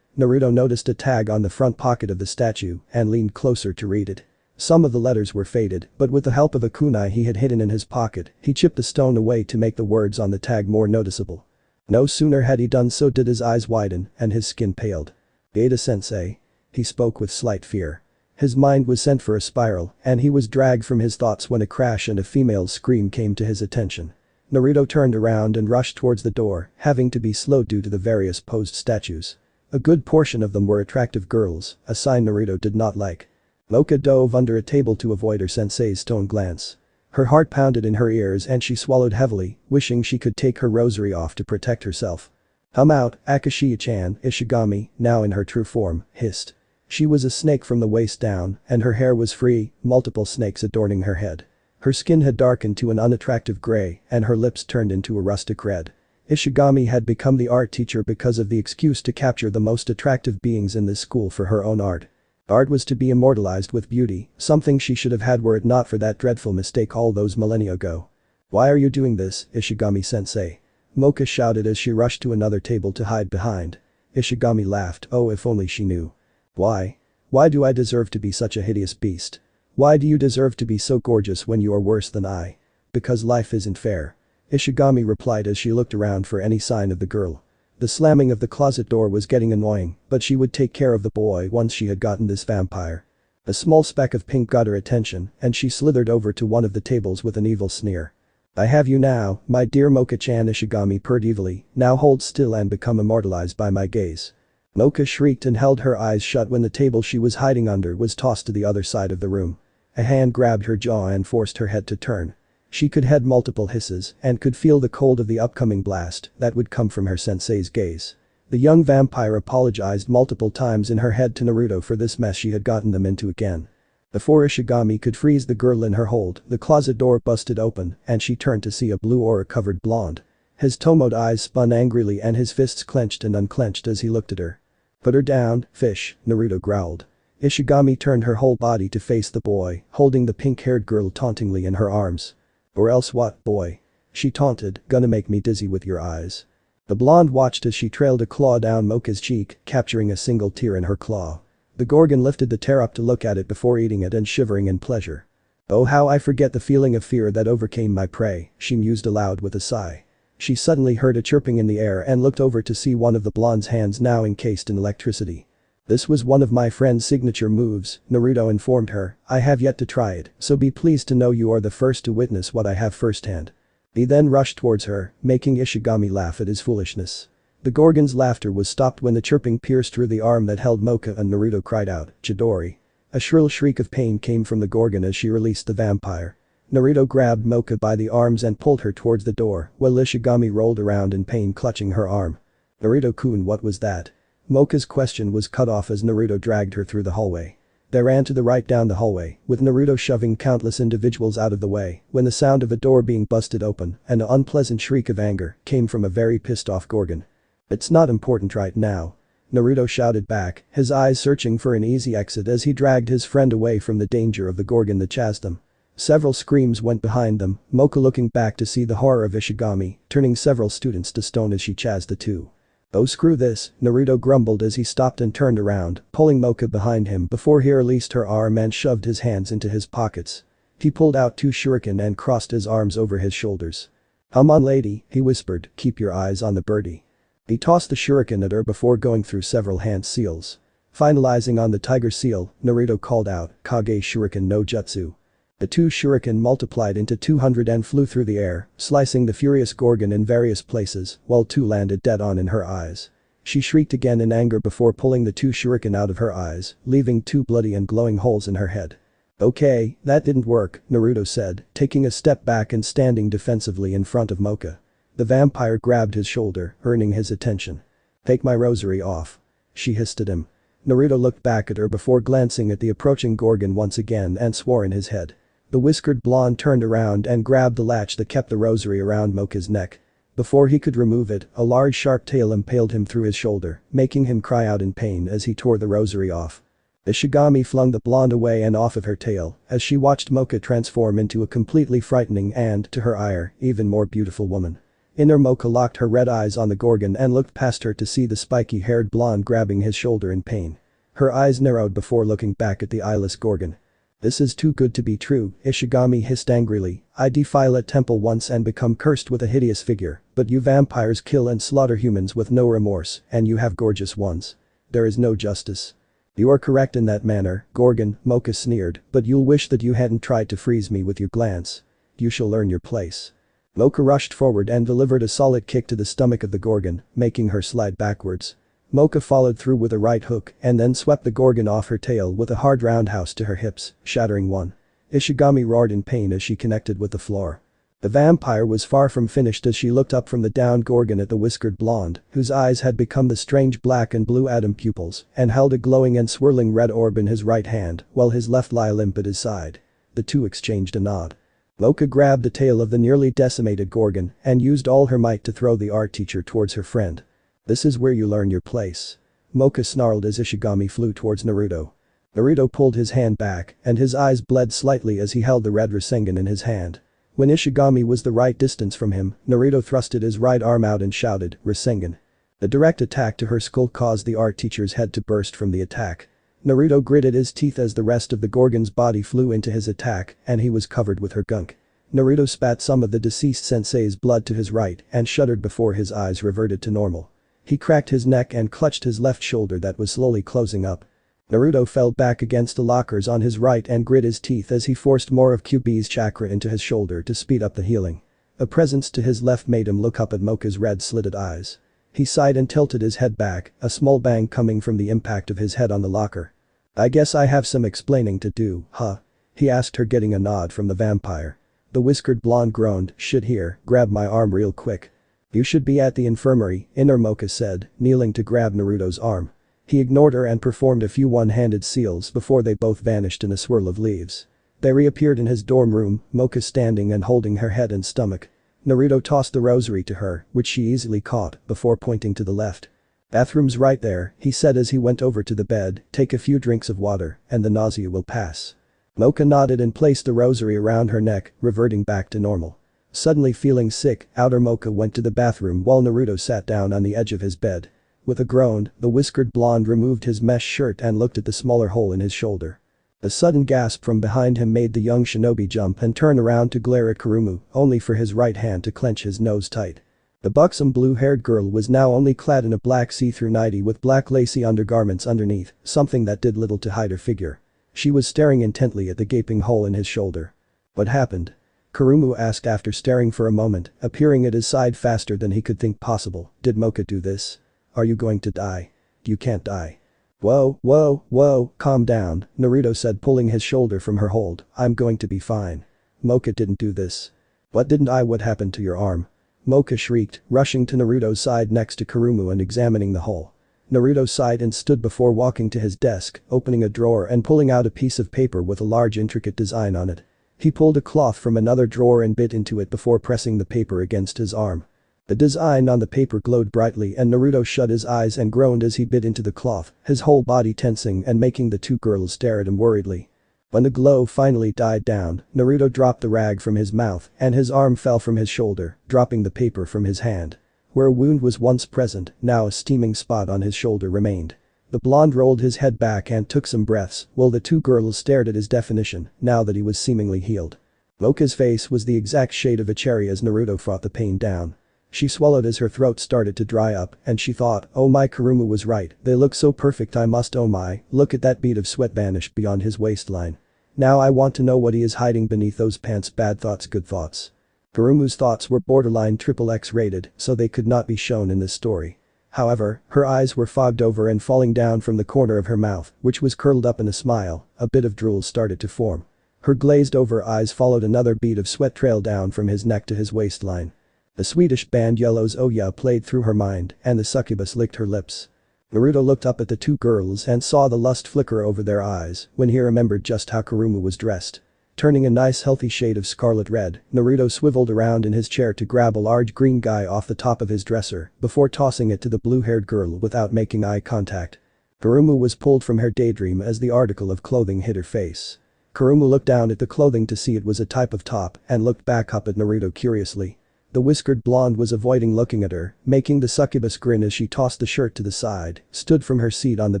Naruto noticed a tag on the front pocket of the statue and leaned closer to read it. Some of the letters were faded, but with the help of a kunai he had hidden in his pocket, he chipped the stone away to make the words on the tag more noticeable. No sooner had he done so did his eyes widen and his skin paled. Beta-sensei. He spoke with slight fear. His mind was sent for a spiral, and he was dragged from his thoughts when a crash and a female's scream came to his attention. Naruto turned around and rushed towards the door, having to be slow due to the various posed statues. A good portion of them were attractive girls, a sign Naruto did not like. Moka dove under a table to avoid her sensei's stone glance. Her heart pounded in her ears and she swallowed heavily, wishing she could take her rosary off to protect herself. Come out, Akashi-chan, Ishigami, now in her true form, hissed. She was a snake from the waist down, and her hair was free, multiple snakes adorning her head. Her skin had darkened to an unattractive gray, and her lips turned into a rustic red. Ishigami had become the art teacher because of the excuse to capture the most attractive beings in this school for her own art. Art was to be immortalized with beauty, something she should have had were it not for that dreadful mistake all those millennia ago. Why are you doing this, Ishigami-sensei? Moka shouted as she rushed to another table to hide behind. Ishigami laughed, oh if only she knew. Why? Why do I deserve to be such a hideous beast? Why do you deserve to be so gorgeous when you are worse than I? Because life isn't fair. Ishigami replied as she looked around for any sign of the girl. The slamming of the closet door was getting annoying, but she would take care of the boy once she had gotten this vampire. A small speck of pink got her attention, and she slithered over to one of the tables with an evil sneer. I have you now, my dear Moka-chan, Ishigami purred evilly, now hold still and become immortalized by my gaze. Moka shrieked and held her eyes shut when the table she was hiding under was tossed to the other side of the room. A hand grabbed her jaw and forced her head to turn. She could head multiple hisses and could feel the cold of the upcoming blast that would come from her sensei's gaze. The young vampire apologized multiple times in her head to Naruto for this mess she had gotten them into again. Before Ishigami could freeze the girl in her hold, the closet door busted open and she turned to see a blue aura-covered blonde. His Tomoed eyes spun angrily and his fists clenched and unclenched as he looked at her. "Put her down, fish," Naruto growled. Ishigami turned her whole body to face the boy, holding the pink-haired girl tauntingly in her arms. "Or else what, boy?" she taunted, "gonna make me dizzy with your eyes." The blonde watched as she trailed a claw down Moka's cheek, capturing a single tear in her claw. The Gorgon lifted the tear up to look at it before eating it and shivering in pleasure. "Oh, how I forget the feeling of fear that overcame my prey," she mused aloud with a sigh. She suddenly heard a chirping in the air and looked over to see one of the blonde's hands now encased in electricity. "This was one of my friend's signature moves," Naruto informed her. "I have yet to try it, so be pleased to know you are the first to witness what I have firsthand." He then rushed towards her, making Ishigami laugh at his foolishness. The Gorgon's laughter was stopped when the chirping pierced through the arm that held Moka and Naruto cried out, "Chidori." A shrill shriek of pain came from the Gorgon as she released the vampire. Naruto grabbed Moka by the arms and pulled her towards the door, while Ishigami rolled around in pain clutching her arm. "Naruto-kun, what was that?" Moka's question was cut off as Naruto dragged her through the hallway. They ran to the right down the hallway, with Naruto shoving countless individuals out of the way, when the sound of a door being busted open and an unpleasant shriek of anger came from a very pissed-off Gorgon. "It's not important right now," Naruto shouted back, his eyes searching for an easy exit as he dragged his friend away from the danger of the Gorgon that chased them. Several screams went behind them, Moka looking back to see the horror of Ishigami, turning several students to stone as she chased the two. "Oh, screw this," Naruto grumbled as he stopped and turned around, pulling Moka behind him before he released her arm and shoved his hands into his pockets. He pulled out two shuriken and crossed his arms over his shoulders. "Come on, lady," he whispered, "keep your eyes on the birdie." He tossed the shuriken at her before going through several hand seals. Finalizing on the tiger seal, Naruto called out, "Kage Shuriken no Jutsu." The two shuriken multiplied into 200 and flew through the air, slicing the furious Gorgon in various places, while two landed dead on in her eyes. She shrieked again in anger before pulling the two shuriken out of her eyes, leaving two bloody and glowing holes in her head. "Okay, that didn't work," Naruto said, taking a step back and standing defensively in front of Moka. The vampire grabbed his shoulder, earning his attention. "Take my rosary off," she hissed at him. Naruto looked back at her before glancing at the approaching Gorgon once again and swore in his head. The whiskered blonde turned around and grabbed the latch that kept the rosary around Moka's neck. Before he could remove it, a large sharp tail impaled him through his shoulder, making him cry out in pain as he tore the rosary off. Ishigami flung the blonde away and off of her tail as she watched Moka transform into a completely frightening and, to her ire, even more beautiful woman. Inner Moka locked her red eyes on the Gorgon and looked past her to see the spiky-haired blonde grabbing his shoulder in pain. Her eyes narrowed before looking back at the eyeless Gorgon. "This is too good to be true," Ishigami hissed angrily. "I defile a temple once and become cursed with a hideous figure, but you vampires kill and slaughter humans with no remorse, and you have gorgeous ones. There is no justice." "You are correct in that manner, Gorgon," Moka sneered, "but you'll wish that you hadn't tried to freeze me with your glance. You shall learn your place." Moka rushed forward and delivered a solid kick to the stomach of the Gorgon, making her slide backwards. Moka followed through with a right hook and then swept the Gorgon off her tail with a hard roundhouse to her hips, shattering one. Ishigami roared in pain as she connected with the floor. The vampire was far from finished as she looked up from the downed Gorgon at the whiskered blonde, whose eyes had become the strange black and blue atom pupils, and held a glowing and swirling red orb in his right hand, while his left lay limp at his side. The two exchanged a nod. Moka grabbed the tail of the nearly decimated Gorgon and used all her might to throw the art teacher towards her friend. "This is where you learn your place." Moka snarled as Ishigami flew towards Naruto. Naruto pulled his hand back and his eyes bled slightly as he held the red Rasengan in his hand. When Ishigami was the right distance from him, Naruto thrusted his right arm out and shouted, "Rasengan." The direct attack to her skull caused the art teacher's head to burst from the attack. Naruto gritted his teeth as the rest of the Gorgon's body flew into his attack and he was covered with her gunk. Naruto spat some of the deceased sensei's blood to his right and shuddered before his eyes reverted to normal. He cracked his neck and clutched his left shoulder that was slowly closing up. Naruto fell back against the lockers on his right and grit his teeth as he forced more of QB's chakra into his shoulder to speed up the healing. A presence to his left made him look up at Moka's red-slitted eyes. He sighed and tilted his head back, a small bang coming from the impact of his head on the locker. "I guess I have some explaining to do, huh?" he asked her, getting a nod from the vampire. The whiskered blonde groaned, "Shit, here, grab my arm real quick." "You should be at the infirmary," Inner Moka said, kneeling to grab Naruto's arm. He ignored her and performed a few one-handed seals before they both vanished in a swirl of leaves. They reappeared in his dorm room, Moka standing and holding her head and stomach. Naruto tossed the rosary to her, which she easily caught, before pointing to the left. "Bathroom's right there," he said as he went over to the bed, "take a few drinks of water, and the nausea will pass." Moka nodded and placed the rosary around her neck, reverting back to normal. Suddenly feeling sick, Outer Moka went to the bathroom while Naruto sat down on the edge of his bed. With a groan, the whiskered blonde removed his mesh shirt and looked at the smaller hole in his shoulder. A sudden gasp from behind him made the young shinobi jump and turn around to glare at Kurumu, only for his right hand to clench his nose tight. The buxom blue-haired girl was now only clad in a black see-through nightie with black lacy undergarments underneath, something that did little to hide her figure. She was staring intently at the gaping hole in his shoulder. "What happened?" Kurumu asked after staring for a moment, appearing at his side faster than he could think possible. "Did Moka do this? Are you going to die?" "You can't die." Whoa, calm down," Naruto said, pulling his shoulder from her hold. "I'm going to be fine. Moka didn't do this." "What didn't I? What happened to your arm?" Moka shrieked, rushing to Naruto's side next to Kurumu and examining the hole. Naruto sighed and stood before walking to his desk, opening a drawer and pulling out a piece of paper with a large intricate design on it. He pulled a cloth from another drawer and bit into it before pressing the paper against his arm. The design on the paper glowed brightly and Naruto shut his eyes and groaned as he bit into the cloth, his whole body tensing and making the two girls stare at him worriedly. When the glow finally died down, Naruto dropped the rag from his mouth and his arm fell from his shoulder, dropping the paper from his hand. Where a wound was once present, now a steaming spot on his shoulder remained. The blonde rolled his head back and took some breaths while the two girls stared at his definition, now that he was seemingly healed. Moka's face was the exact shade of a cherry as Naruto fought the pain down. She swallowed as her throat started to dry up and she thought, "Oh my, Kurumu was right, they look so perfect, I must, oh my, look at that bead of sweat vanished beyond his waistline. Now I want to know what he is hiding beneath those pants." Bad thoughts, good thoughts. Kurumu's thoughts were borderline XXX rated, so they could not be shown in this story. However, her eyes were fogged over and falling down from the corner of her mouth, which was curled up in a smile, a bit of drool started to form. Her glazed over eyes followed another bead of sweat trail down from his neck to his waistline. The Swedish band Yellow's "Oh Yeah" played through her mind and the succubus licked her lips. Naruto looked up at the two girls and saw the lust flicker over their eyes when he remembered just how Kurumu was dressed. Turning a nice healthy shade of scarlet red, Naruto swiveled around in his chair to grab a large green guy off the top of his dresser before tossing it to the blue-haired girl without making eye contact. Kurumu was pulled from her daydream as the article of clothing hit her face. Kurumu looked down at the clothing to see it was a type of top and looked back up at Naruto curiously. The whiskered blonde was avoiding looking at her, making the succubus grin as she tossed the shirt to the side, stood from her seat on the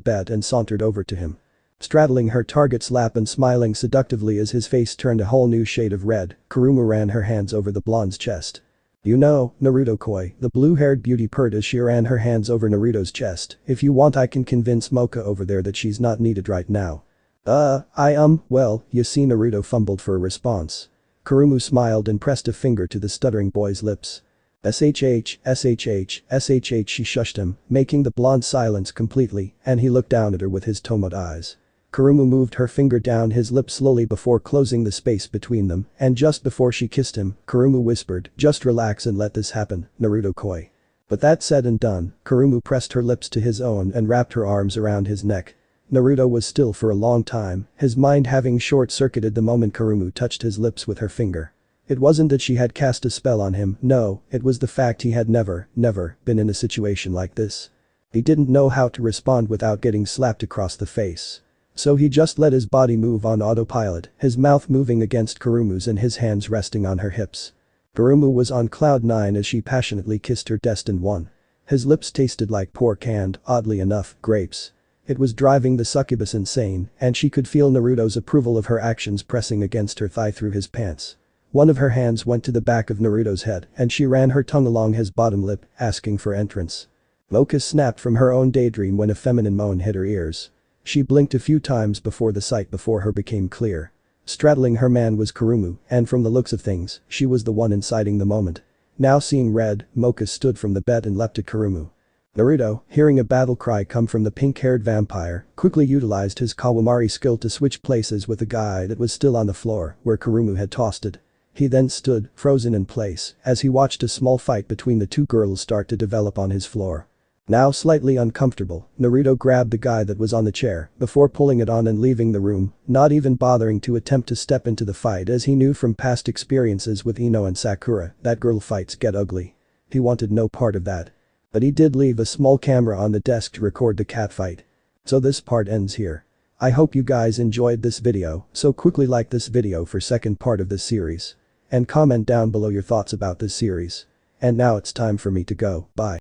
bed and sauntered over to him. Straddling her target's lap and smiling seductively as his face turned a whole new shade of red, Kurumu ran her hands over the blonde's chest. "You know, Naruto-koi," the blue-haired beauty purred as she ran her hands over Naruto's chest, "if you want I can convince Moka over there that she's not needed right now." Well, you see." Naruto fumbled for a response. Kurumu smiled and pressed a finger to the stuttering boy's lips. SHH, she shushed him, making the blonde silence completely, and he looked down at her with his tomot eyes. Kurumu moved her finger down his lips slowly before closing the space between them, and just before she kissed him, Kurumu whispered, "Just relax and let this happen, Naruto-koi." But that said and done, Kurumu pressed her lips to his own and wrapped her arms around his neck. Naruto was still for a long time, his mind having short-circuited the moment Kurumu touched his lips with her finger. It wasn't that she had cast a spell on him, no, it was the fact he had never been in a situation like this. He didn't know how to respond without getting slapped across the face. So he just let his body move on autopilot, his mouth moving against Kurumu's and his hands resting on her hips. Kurumu was on cloud 9 as she passionately kissed her destined one. His lips tasted like pork and, oddly enough, grapes. It was driving the succubus insane, and she could feel Naruto's approval of her actions pressing against her thigh through his pants. One of her hands went to the back of Naruto's head and she ran her tongue along his bottom lip, asking for entrance. Moka snapped from her own daydream when a feminine moan hit her ears. She blinked a few times before the sight before her became clear. Straddling her man was Kurumu, and from the looks of things, she was the one inciting the moment. Now seeing red, Moka stood from the bed and leapt at Kurumu. Naruto, hearing a battle cry come from the pink-haired vampire, quickly utilized his Kawamari skill to switch places with the guy that was still on the floor where Kurumu had tossed it. He then stood, frozen in place, as he watched a small fight between the two girls start to develop on his floor. Now slightly uncomfortable, Naruto grabbed the guy that was on the chair before pulling it on and leaving the room, not even bothering to attempt to step into the fight as he knew from past experiences with Ino and Sakura that girl fights get ugly. He wanted no part of that. But he did leave a small camera on the desk to record the catfight. So this part ends here. I hope you guys enjoyed this video, so quickly like this video for second part of this series. And comment down below your thoughts about this series. And now it's time for me to go, bye.